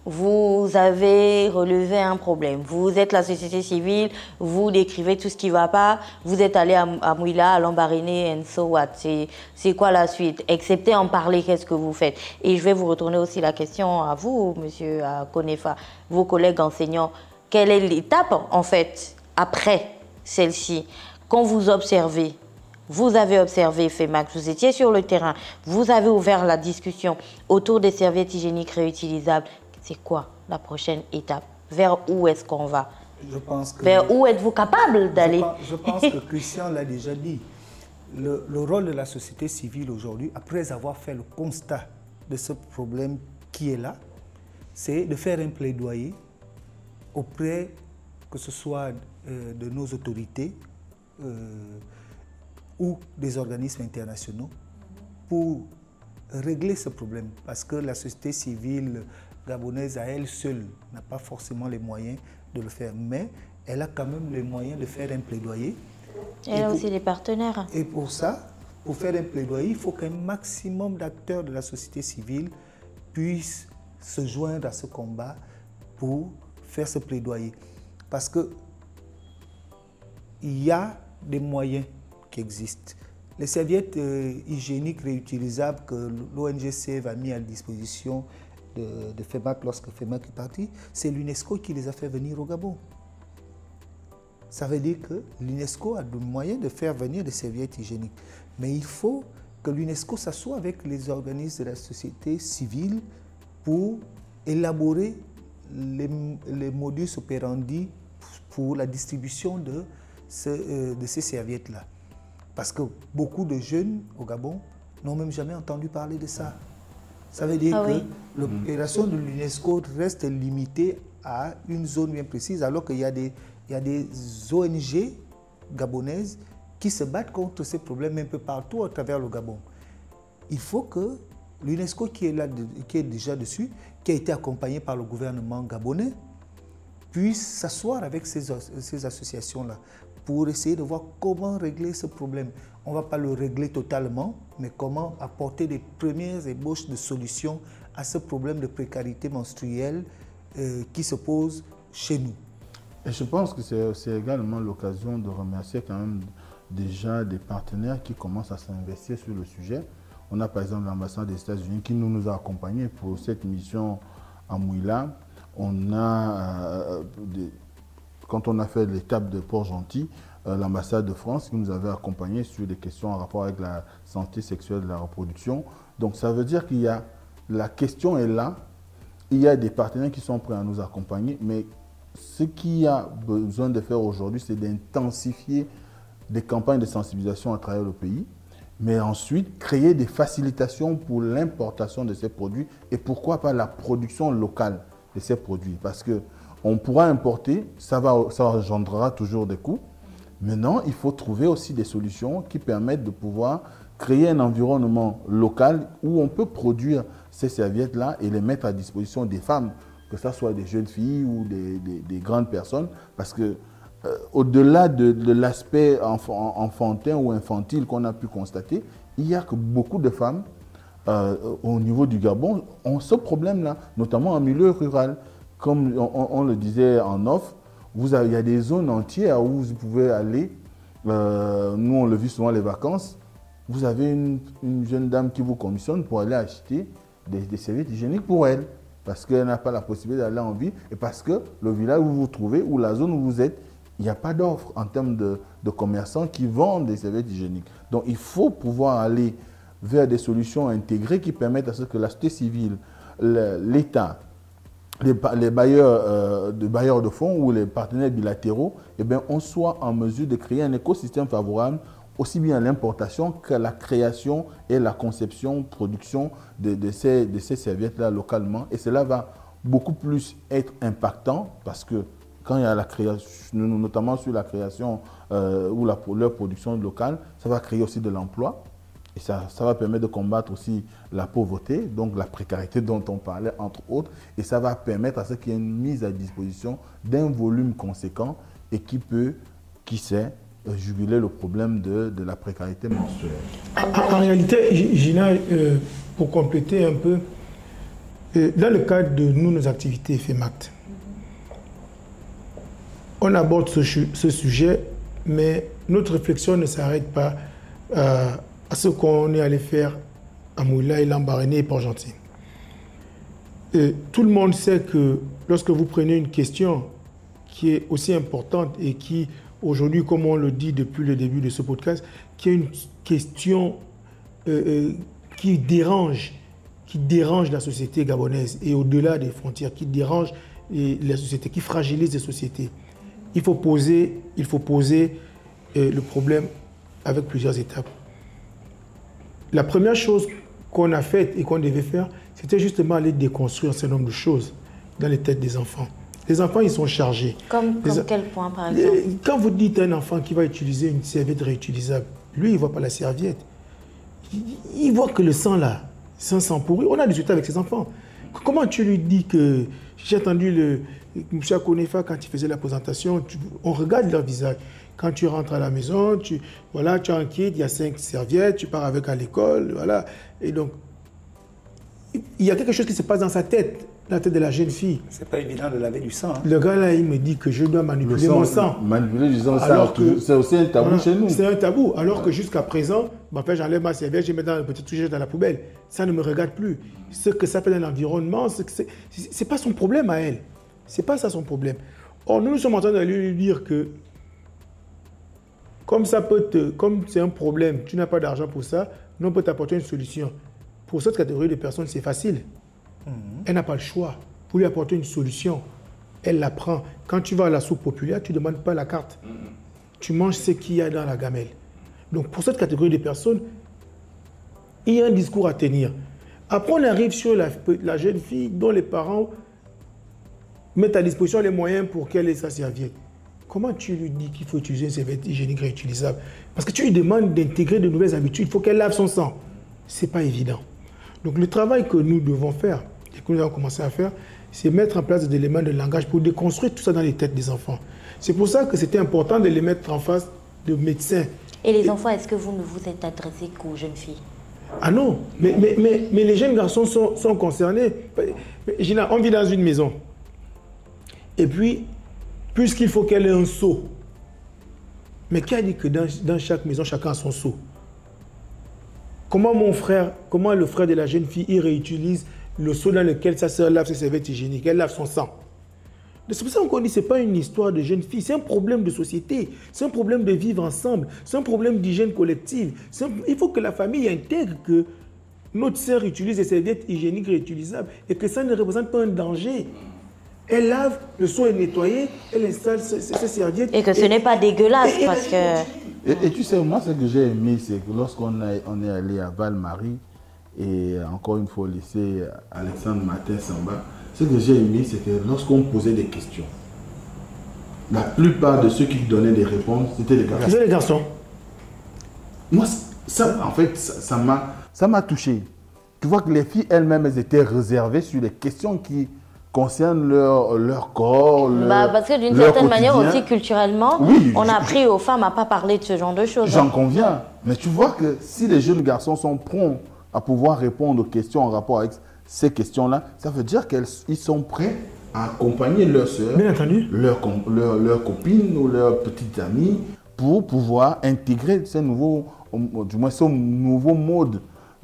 vous avez relevé un problème, vous êtes la société civile, vous décrivez tout ce qui ne va pas, vous êtes allé à Mouila, à Lambaréné, and so what? C'est quoi la suite? Excepté en parler, qu'est-ce que vous faites? Et je vais vous retourner aussi la question à vous, monsieur Konefa, vos collègues enseignants. Quelle est l'étape, en fait, après celle-ci? Quand vous observez, vous avez observé FEMAC, vous étiez sur le terrain, vous avez ouvert la discussion autour des serviettes hygiéniques réutilisables. C'est quoi la prochaine étape? Vers où est-ce qu'on va? Vers où êtes-vous capable d'aller? Je pense que Christian l'a déjà dit. Le rôle de la société civile aujourd'hui, après avoir fait le constat de ce problème qui est là, c'est de faire un plaidoyer auprès, que ce soit de nos autorités ou des organismes internationaux, pour régler ce problème. Parce que la société civile gabonaise à elle seule n'a pas forcément les moyens de le faire, mais elle a quand même les moyens de faire un plaidoyer. Elle a aussi des partenaires. Et pour ça, pour faire un plaidoyer, il faut qu'un maximum d'acteurs de la société civile puissent se joindre à ce combat pour faire ce plaidoyer. Parce que il y a des moyens qui existent. Les serviettes hygiéniques réutilisables que l'ONG Save a mis à disposition de FEMAC lorsque FEMAC est parti, c'est l'UNESCO qui les a fait venir au Gabon. Ça veut dire que l'UNESCO a le moyen de faire venir des serviettes hygiéniques. Mais il faut que l'UNESCO s'assoie avec les organismes de la société civile pour élaborer les modus operandi pour la distribution de ces serviettes-là. Parce que beaucoup de jeunes au Gabon n'ont même jamais entendu parler de ça. Ça veut dire que l'opération de l'UNESCO reste limitée à une zone bien précise, alors qu'il y a des ONG gabonaises qui se battent contre ces problèmes un peu partout à travers le Gabon. Il faut que l'UNESCO qui est déjà dessus, qui a été accompagné par le gouvernement gabonais, puisse s'asseoir avec ces associations-là pour essayer de voir comment régler ce problème. On ne va pas le régler totalement, mais comment apporter des premières ébauches de solutions à ce problème de précarité menstruelle qui se pose chez nous. Et je pense que c'est également l'occasion de remercier quand même déjà des partenaires qui commencent à s'investir sur le sujet. On a par exemple l'ambassade des États-Unis qui nous a accompagnés pour cette mission à Mouila. On a, quand on a fait l'étape de Port-Gentil, l'ambassade de France qui nous avait accompagnés sur des questions en rapport avec la santé sexuelle et la reproduction. Donc ça veut dire qu'il y a, la question est là, il y a des partenaires qui sont prêts à nous accompagner, mais ce qu'il y a besoin de faire aujourd'hui, c'est d'intensifier des campagnes de sensibilisation à travers le pays, mais ensuite créer des facilitations pour l'importation de ces produits et pourquoi pas la production locale de ces produits. Parce qu'on pourra importer, ça engendrera toujours des coûts. Maintenant, il faut trouver aussi des solutions qui permettent de pouvoir créer un environnement local où on peut produire ces serviettes-là et les mettre à disposition des femmes, que ce soit des jeunes filles ou des grandes personnes, parce que au-delà de l'aspect enfantin ou infantile qu'on a pu constater, il y a que beaucoup de femmes au niveau du Gabon ont ce problème-là, notamment en milieu rural. Comme on le disait en off, il y a des zones entières où vous pouvez aller. Nous, on le vit souvent les vacances. Vous avez une jeune dame qui vous commissionne pour aller acheter des serviettes hygiéniques pour elle. Parce qu'elle n'a pas la possibilité d'aller en ville et parce que le village où vous vous trouvez ou la zone où vous êtes, il n'y a pas d'offre en termes de commerçants qui vendent des serviettes hygiéniques. Donc, il faut pouvoir aller vers des solutions intégrées qui permettent à ce que la société civile, l'État, les bailleurs de fonds ou les partenaires bilatéraux, eh bien, on soit en mesure de créer un écosystème favorable aussi bien à l'importation qu'à la création et la conception, production de ces serviettes-là localement. Et cela va beaucoup plus être impactant parce que quand il y a la création, notamment sur la création ou leur production locale, ça va créer aussi de l'emploi. Et ça va permettre de combattre aussi la pauvreté, donc la précarité dont on parlait, entre autres. Et ça va permettre à ce qu'il y ait une mise à disposition d'un volume conséquent et qui peut, qui sait, juguler le problème de la précarité menstruelle. En réalité, Gina, pour compléter un peu, dans le cadre de nos activités FEMACT, on aborde ce sujet, mais notre réflexion ne s'arrête pas à ce qu'on est allé faire à Moula et Lambaréné et Port-Gentil. Tout le monde sait que lorsque vous prenez une question qui est aussi importante et qui, aujourd'hui, comme on le dit depuis le début de ce podcast, qui est une question qui dérange la société gabonaise et au-delà des frontières, qui dérange la société, qui fragilise les sociétés. Il faut poser le problème avec plusieurs étapes. La première chose qu'on a faite et qu'on devait faire, c'était justement aller déconstruire un certain nombre de choses dans les têtes des enfants. Les enfants, ils sont chargés. Comme quel point, par exemple? Quand vous dites à un enfant qui va utiliser une serviette réutilisable, lui, il ne voit pas la serviette. Il voit que le sang, là, c'est un sang pourri. On a discuté avec ses enfants. Comment tu lui dis que... J'ai entendu M. Konefa, quand il faisait la présentation, on regarde leur visage. Quand tu rentres à la maison, tu es inquiet, il y a 5 serviettes, tu pars avec à l'école, voilà. Et donc, il y a quelque chose qui se passe dans sa tête, la tête de la jeune fille. C'est pas évident de laver du sang. Hein. Le gars là, il me dit que je dois manipuler mon sang. Manipuler du sang, c'est aussi un tabou chez nous. C'est un tabou, alors que jusqu'à présent, j'enlève ma serviette, je mets dans le petit sujet dans la poubelle. Ça ne me regarde plus. Ce que ça fait dans l'environnement, c'est pas son problème à elle. C'est pas ça son problème. Or, nous sommes en train de lui dire que comme c'est un problème, tu n'as pas d'argent pour ça, nous on peut t'apporter une solution. Pour cette catégorie de personnes, c'est facile. Elle n'a pas le choix. Pour lui apporter une solution, elle la prend. Quand tu vas à la soupe populaire, tu ne demandes pas la carte. Tu manges ce qu'il y a dans la gamelle. Donc pour cette catégorie de personnes, il y a un discours à tenir. Après, on arrive sur la jeune fille dont les parents mettent à disposition les moyens pour qu'elle ait sa serviette. Comment tu lui dis qu'il faut utiliser une serviette hygiénique réutilisable? Parce que tu lui demandes d'intégrer de nouvelles habitudes. Il faut qu'elle lave son sang. Ce n'est pas évident. Donc le travail que nous devons faire, et que nous avons commencé à faire, c'est mettre en place des éléments de langage pour déconstruire tout ça dans les têtes des enfants. C'est pour ça que c'était important de les mettre en face de médecins. Et les enfants, est-ce que vous ne vous êtes adressé qu'aux jeunes filles? Ah non, mais les jeunes garçons sont concernés. Gina, on vit dans une maison. Et puis, puisqu'il faut qu'elle ait un seau. Mais qui a dit que dans chaque maison, chacun a son seau? Comment le frère de la jeune fille, il réutilise le seau dans lequel sa sœur lave ses serviettes hygiéniques, elle lave son sang? C'est pour ça qu'on dit que ce n'est pas une histoire de jeune fille, c'est un problème de société, c'est un problème de vivre ensemble, c'est un problème d'hygiène collective. Il faut que la famille intègre que notre sœur utilise des serviettes hygiéniques réutilisables et que ça ne représente pas un danger. Elle lave, le seau est nettoyé, elle installe ses serviettes. Et que ce n'est pas dégueulasse parce que... Et tu sais, moi, ce que j'ai aimé, c'est que lorsqu'on est allé à Val-Marie, et encore une fois, au lycée Alexandre Martin-Samba, ce que j'ai aimé, c'est que lorsqu'on posait des questions, la plupart de ceux qui donnaient des réponses, c'était les garçons. C'était les garçons. Moi, ça, en fait, ça m'a touché. tu vois que les filles elles-mêmes, elles étaient réservées sur les questions qui concernent leur corps, parce que d'une certaine manière aussi, culturellement, on a appris aux femmes à ne pas parler de ce genre de choses. J'en conviens. Mais tu vois que si les jeunes garçons sont prompts à pouvoir répondre aux questions en rapport avec ces questions-là, ça veut dire qu'ils sont prêts à accompagner leurs sœurs, leurs copines ou leurs petites amies pour pouvoir intégrer ces nouveaux, du moins ce nouveau mode,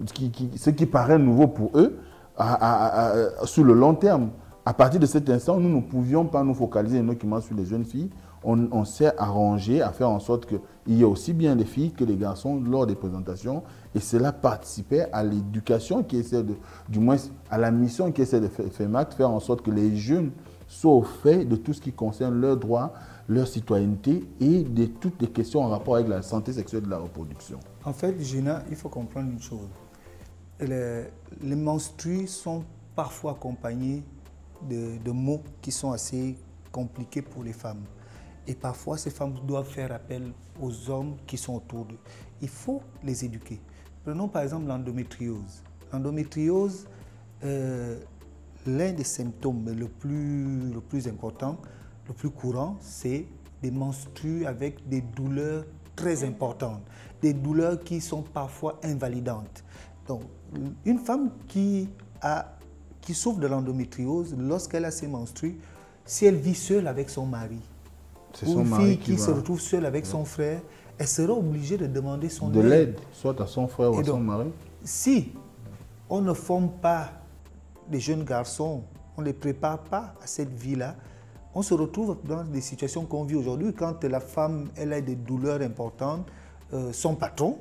ce qui paraît nouveau pour eux, sur le long terme. À partir de cet instant, nous ne pouvions pas nous focaliser uniquement sur les jeunes filles. On s'est arrangé à faire en sorte qu'il y ait aussi bien les filles que les garçons lors des présentations. Et cela participait à l'éducation qui essaie du moins à la mission qui essaie de faire en sorte que les jeunes soient au fait de tout ce qui concerne leurs droits, leur citoyenneté et de toutes les questions en rapport avec la santé sexuelle de la reproduction. En fait, Gina, il faut comprendre une chose. Les menstrues sont parfois accompagnés de mots qui sont assez compliqués pour les femmes. Et parfois, ces femmes doivent faire appel aux hommes qui sont autour d'eux. Il faut les éduquer. Prenons par exemple l'endométriose. L'endométriose, l'un des symptômes le plus important, le plus courant, c'est des menstrues avec des douleurs très importantes, des douleurs qui sont parfois invalidantes. Donc, une femme qui souffre de l'endométriose, lorsqu'elle a ses menstrues, si elle vit seule avec son mari, ou une fille qui se retrouve seule avec son frère, elle sera obligée de demander son aide. De l'aide, soit à son frère ou à son mari. Si on ne forme pas les jeunes garçons, on ne les prépare pas à cette vie-là, on se retrouve dans des situations qu'on vit aujourd'hui. Quand la femme elle a des douleurs importantes, son patron,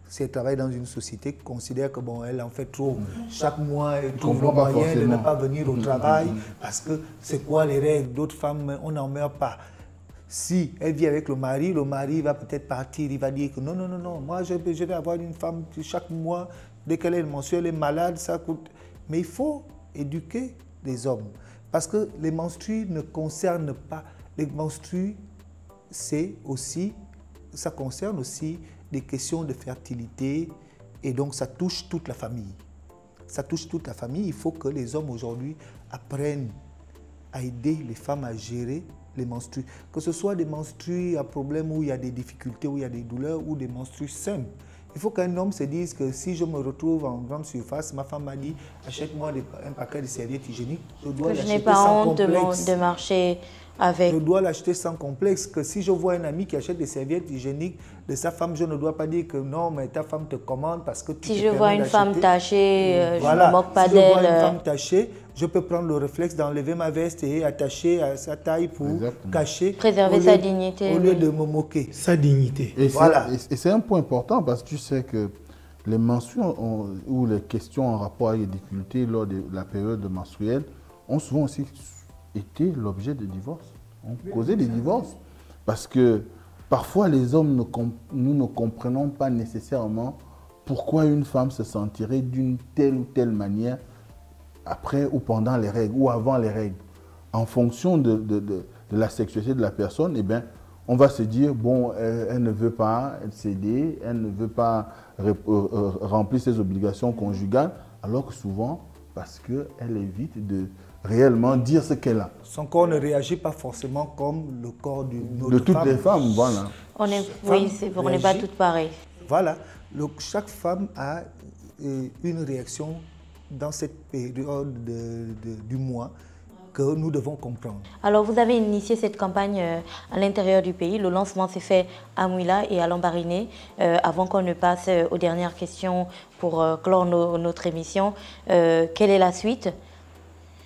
si elle travaille dans une société, considère que bon, elle en fait trop. Chaque mois, elle trouve le moyen de ne pas venir au travail parce que c'est quoi les règles? D'autres femmes, on n'en meurt pas. Si elle vit avec le mari va peut-être partir, il va dire que non, non, non, non, moi je vais avoir une femme chaque mois, dès qu'elle est menstruée, elle est malade, ça coûte. Mais il faut éduquer les hommes parce que les menstrues ne concernent pas. Les menstrues, ça concerne aussi des questions de fertilité et donc ça touche toute la famille. Ça touche toute la famille. Il faut que les hommes aujourd'hui apprennent à aider les femmes à gérer les menstrues. Que ce soit des menstrues à problème où il y a des difficultés, où il y a des douleurs, ou des menstrues simples. Il faut qu'un homme se dise que si je me retrouve en grande surface, ma femme m'a dit achète-moi un paquet de serviettes hygiéniques. Je n'ai pas honte de marcher avec. Je dois l'acheter sans complexe. Que si je vois un ami qui achète des serviettes hygiéniques de sa femme, je ne dois pas dire que non, mais ta femme te commande parce que tu Si je vois une femme tachée, voilà. Je ne me moque pas d'elle. Si je vois une femme tachée, je peux prendre le réflexe d'enlever ma veste et attacher à sa taille pour cacher. Préserver sa dignité. Au lieu de me moquer. Sa dignité. Et c'est un point important parce que tu sais que les menstrues ou les questions en rapport avec les difficultés lors de la période menstruelle ont souvent aussi été l'objet de divorces, ont causé des divorces. Parce que parfois les hommes, nous ne comprenons pas nécessairement pourquoi une femme se sentirait d'une telle ou telle manière après ou pendant les règles ou avant les règles. En fonction de la sexualité de la personne, eh bien, on va se dire, bon, elle ne veut pas céder, elle ne veut pas remplir ses obligations conjugales, alors que souvent, parce qu'elle évite de réellement dire ce qu'elle a. Son corps ne réagit pas forcément comme le corps d'une autre femme. De toutes les femmes, voilà. On n'est pas toutes pareilles. Voilà. Chaque femme a une réaction dans cette période du mois que nous devons comprendre. Alors, vous avez initié cette campagne à l'intérieur du pays. Le lancement s'est fait à Mouila et à Lambaréné. Avant qu'on ne passe aux dernières questions pour clore notre émission, quelle est la suite?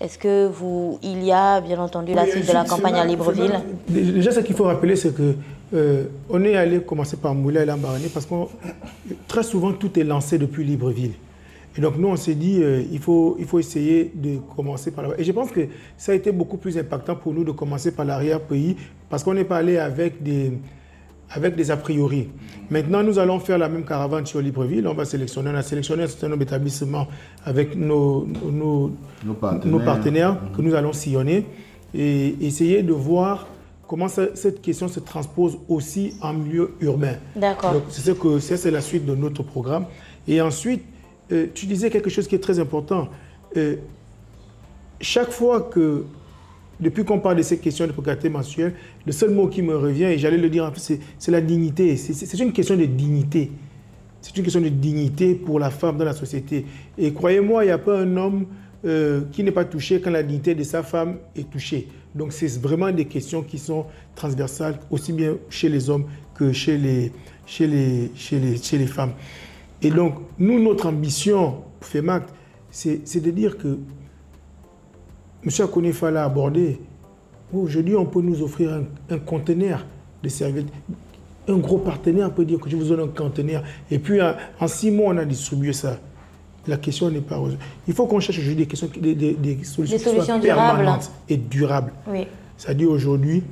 Est-ce qu'il y a bien entendu la suite de la campagne à Libreville? Déjà, ce qu'il faut rappeler, c'est que on est allé commencer par Mouila et Lambaréné parce que très souvent, tout est lancé depuis Libreville. Et donc, nous, on s'est dit il faut essayer de commencer par là-bas. Et je pense que ça a été beaucoup plus impactant pour nous de commencer par l'arrière-pays parce qu'on n'est pas allé avec des a priori. Maintenant, nous allons faire la même caravane sur Libreville. On a sélectionné un certain nombre d'établissements avec nos partenaires que nous allons sillonner et essayer de voir comment cette question se transpose aussi en milieu urbain. D'accord. Donc, c'est la suite de notre programme. Et ensuite, tu disais quelque chose qui est très important. Chaque fois que, depuis qu'on parle de ces questions de précarité menstruelle, le seul mot qui me revient, et j'allais le dire, en fait, c'est la dignité. C'est une question de dignité. C'est une question de dignité pour la femme dans la société. Et croyez-moi, il n'y a pas un homme qui n'est pas touché quand la dignité de sa femme est touchée. Donc c'est vraiment des questions qui sont transversales, aussi bien chez les hommes que chez les femmes. Et donc, nous, notre ambition, FEMAC, c'est de dire que M. Akonefa l'a abordé. Aujourd'hui, on peut nous offrir un conteneur de serviettes. Un gros partenaire peut dire que je vous donne un conteneur. Et puis, en 6 mois, on a distribué ça. La question n'est pas... Il faut qu'on cherche aujourd'hui des solutions qui soient permanentes et durables. Oui. C'est-à-dire aujourd'hui,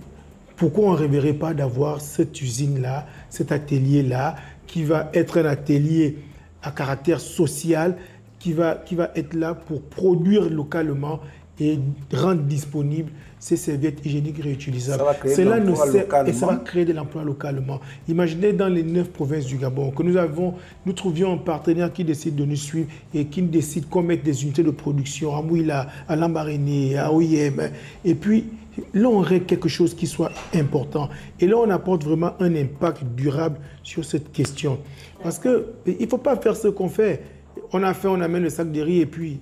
pourquoi on ne rêverait pas d'avoir cette usine-là, cet atelier-là, qui va être un atelier à caractère social, qui va être là pour produire localement et rendre disponibles ces serviettes hygiéniques réutilisables. Cela nous sert et ça va créer de l'emploi localement. Imaginez dans les 9 provinces du Gabon que nous trouvions un partenaire qui décide de nous suivre et qui décide qu'on mette des unités de production à Mouila, à Lambaréné, à OIM. Et puis là, on règle quelque chose qui soit important. Et là, on apporte vraiment un impact durable sur cette question. Parce qu'il ne faut pas faire ce qu'on fait. On amène le sac de riz et puis...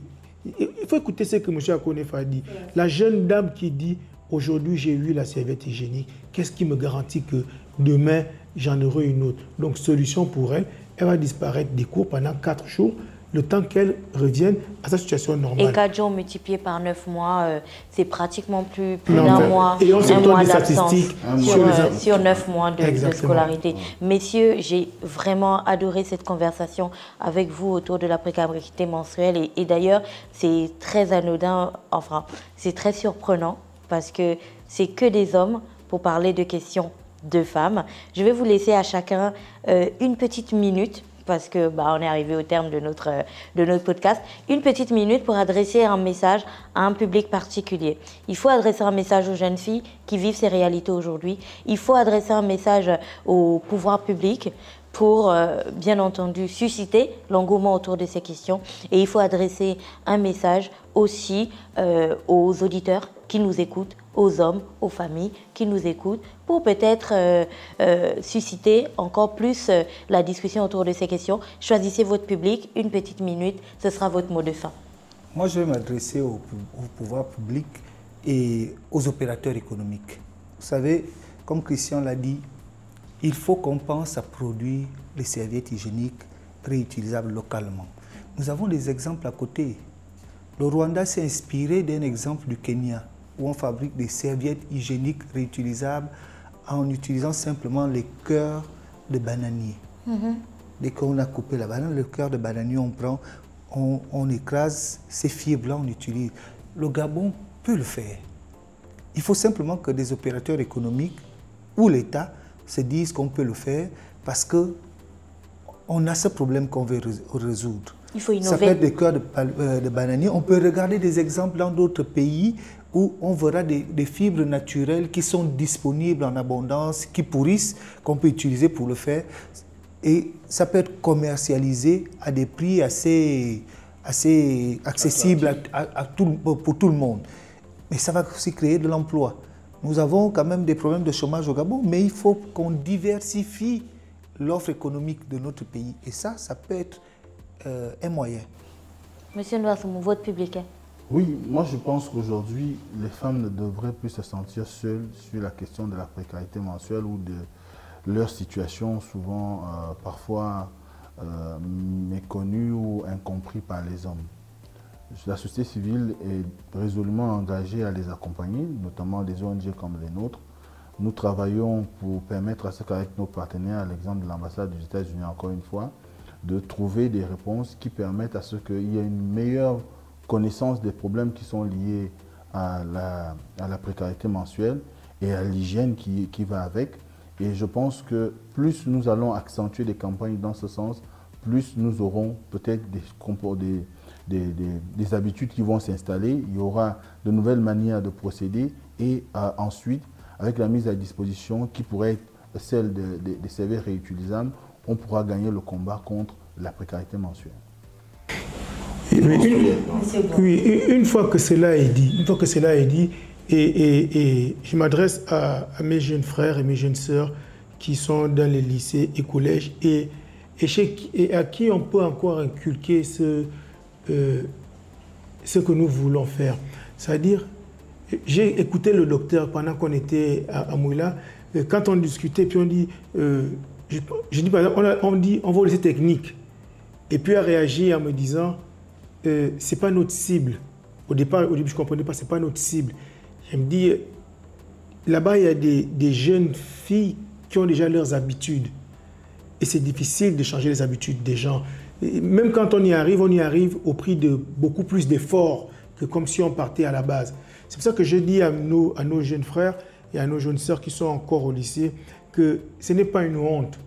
Il faut écouter ce que M. Akonefa a dit. La jeune dame qui dit « Aujourd'hui, j'ai eu la serviette hygiénique. Qu'est-ce qui me garantit que demain, j'en aurai une autre ?» Donc, solution pour elle, elle va disparaître des cours pendant 4 jours, le temps qu'elle revienne à sa situation normale. Et 4 jours multipliés par 9 mois, c'est pratiquement plus d'un mois, et on un mois d'absence sur 9 mois de scolarité. Messieurs, j'ai vraiment adoré cette conversation avec vous autour de la précarité menstruelle. Et d'ailleurs, c'est très anodin, enfin, c'est très surprenant parce que c'est que des hommes pour parler de questions de femmes. Je vais vous laisser à chacun une petite minute parce que on est arrivé au terme de notre podcast, une petite minute pour adresser un message à un public particulier. Il faut adresser un message aux jeunes filles qui vivent ces réalités aujourd'hui. Il faut adresser un message au pouvoir public pour, bien entendu, susciter l'engouement autour de ces questions. Et il faut adresser un message aussi aux auditeurs qui nous écoutent, aux hommes, aux familles qui nous écoutent, pour peut-être susciter encore plus la discussion autour de ces questions. Choisissez votre public, une petite minute, ce sera votre mot de fin. Moi, je vais m'adresser au pouvoir public et aux opérateurs économiques. Vous savez, comme Christian l'a dit, il faut qu'on pense à produire les serviettes hygiéniques réutilisables localement. Nous avons des exemples à côté. Le Rwanda s'est inspiré d'un exemple du Kenya, où on fabrique des serviettes hygiéniques réutilisables en utilisant simplement les cœurs de bananier. Dès qu'on a coupé la banane, le cœur de bananier, on prend, on écrase ces fibres-là, on utilise. Le Gabon peut le faire. Il faut simplement que des opérateurs économiques ou l'État se disent qu'on peut le faire parce qu'on a ce problème qu'on veut résoudre. Il faut innover. Ça peut être des cœurs de bananier. On peut regarder des exemples dans d'autres pays où on verra des fibres naturelles qui sont disponibles en abondance, qui pourrissent, qu'on peut utiliser pour le faire. Et ça peut être commercialisé à des prix assez accessibles pour tout le monde. Mais ça va aussi créer de l'emploi. Nous avons quand même des problèmes de chômage au Gabon, mais il faut qu'on diversifie l'offre économique de notre pays. Et ça peut être un moyen. Monsieur Ndoissoumou, votre public. Oui, moi je pense qu'aujourd'hui, les femmes ne devraient plus se sentir seules sur la question de la précarité mensuelle ou de leur situation souvent parfois méconnue ou incomprise par les hommes. La société civile est résolument engagée à les accompagner, notamment des ONG comme les nôtres. Nous travaillons pour permettre à ce qu'avec nos partenaires, à l'exemple de l'ambassade des États-Unis encore une fois, de trouver des réponses qui permettent à ce qu'il y ait une meilleure connaissance des problèmes qui sont liés à la précarité mensuelle et à l'hygiène qui va avec. Et je pense que plus nous allons accentuer des campagnes dans ce sens, plus nous aurons peut-être des habitudes qui vont s'installer. Il y aura de nouvelles manières de procéder et ensuite, avec la mise à disposition qui pourrait être celle des serviettes réutilisables, on pourra gagner le combat contre la précarité mensuelle. une fois que cela est dit, et je m'adresse à mes jeunes frères et mes jeunes sœurs qui sont dans les lycées et collèges et à qui on peut encore inculquer ce que nous voulons faire. C'est-à-dire, j'ai écouté le docteur pendant qu'on était à Mouila, quand on discutait, puis on dit, je dis par exemple, on va laisser technique. Et puis a réagi en me disant, c'est pas notre cible. Au début, je ne comprenais pas, c'est pas notre cible. Je me dis, là-bas, il y a des jeunes filles qui ont déjà leurs habitudes. Et c'est difficile de changer les habitudes des gens. Et même quand on y arrive au prix de beaucoup plus d'efforts que comme si on partait à la base. C'est pour ça que je dis à nos jeunes frères et à nos jeunes sœurs qui sont encore au lycée que ce n'est pas une honte.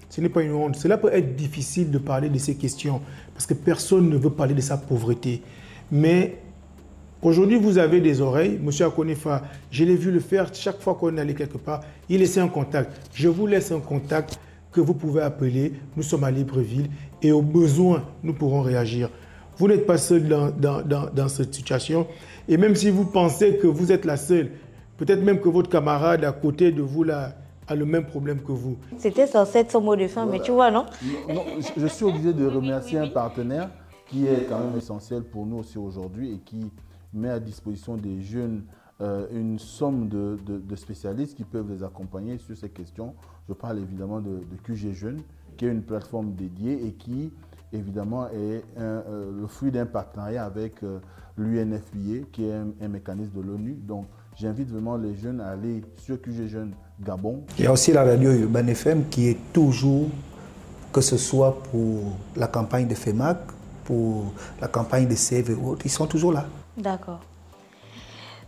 Ce n'est pas une honte. Cela peut être difficile de parler de ces questions parce que personne ne veut parler de sa pauvreté. Mais aujourd'hui, vous avez des oreilles. Monsieur Akonefa, je l'ai vu le faire chaque fois qu'on allait quelque part. Il laissait un contact. Je vous laisse un contact que vous pouvez appeler. Nous sommes à Libreville et au besoin, nous pourrons réagir. Vous n'êtes pas seul dans cette situation. Et même si vous pensez que vous êtes la seule, peut-être même que votre camarade à côté de vous là, a le même problème que vous. C'était censé être son mot de fin, voilà. Mais tu vois, non? Non, je suis obligé de remercier un partenaire qui est quand même essentiel pour nous aussi aujourd'hui et qui met à disposition des jeunes une somme de spécialistes qui peuvent les accompagner sur ces questions. Je parle évidemment de QG Jeunes, qui est une plateforme dédiée et qui, évidemment, est le fruit d'un partenariat avec l'UNFPA, qui est un mécanisme de l'ONU. Donc, j'invite vraiment les jeunes à aller sur QG Jeunes Gabon. Il y a aussi la radio Urban FM qui est toujours, que ce soit pour la campagne de FEMAC, pour la campagne de Save et autres, ils sont toujours là. D'accord.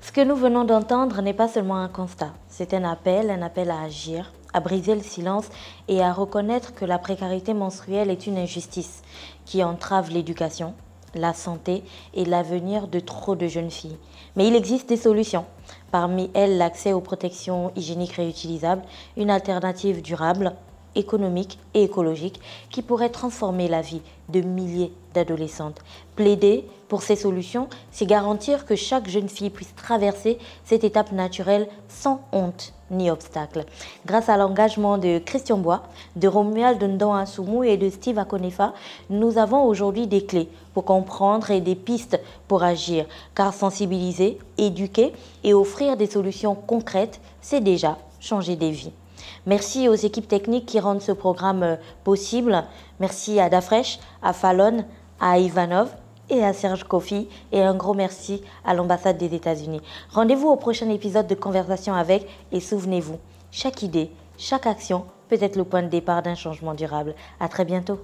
Ce que nous venons d'entendre n'est pas seulement un constat, c'est un appel à agir, à briser le silence et à reconnaître que la précarité menstruelle est une injustice qui entrave l'éducation, la santé et l'avenir de trop de jeunes filles. Mais il existe des solutions. Parmi elles, l'accès aux protections hygiéniques réutilisables, une alternative durable, économique et écologique qui pourrait transformer la vie de milliers d'adolescentes. Plaider pour ces solutions, c'est garantir que chaque jeune fille puisse traverser cette étape naturelle sans honte ni obstacle. Grâce à l'engagement de Christian Bois, de Romuald Ndon Assoumou et de Steve Akonefa, nous avons aujourd'hui des clés pour comprendre et des pistes pour agir. Car sensibiliser, éduquer et offrir des solutions concrètes, c'est déjà changer des vies. Merci aux équipes techniques qui rendent ce programme possible. Merci à Dafresh, à Fallon, à Ivanov et à Serge Kofi. Et un gros merci à l'ambassade des États-Unis. Rendez-vous au prochain épisode de Conversation avec et souvenez-vous, chaque idée, chaque action peut être le point de départ d'un changement durable. À très bientôt.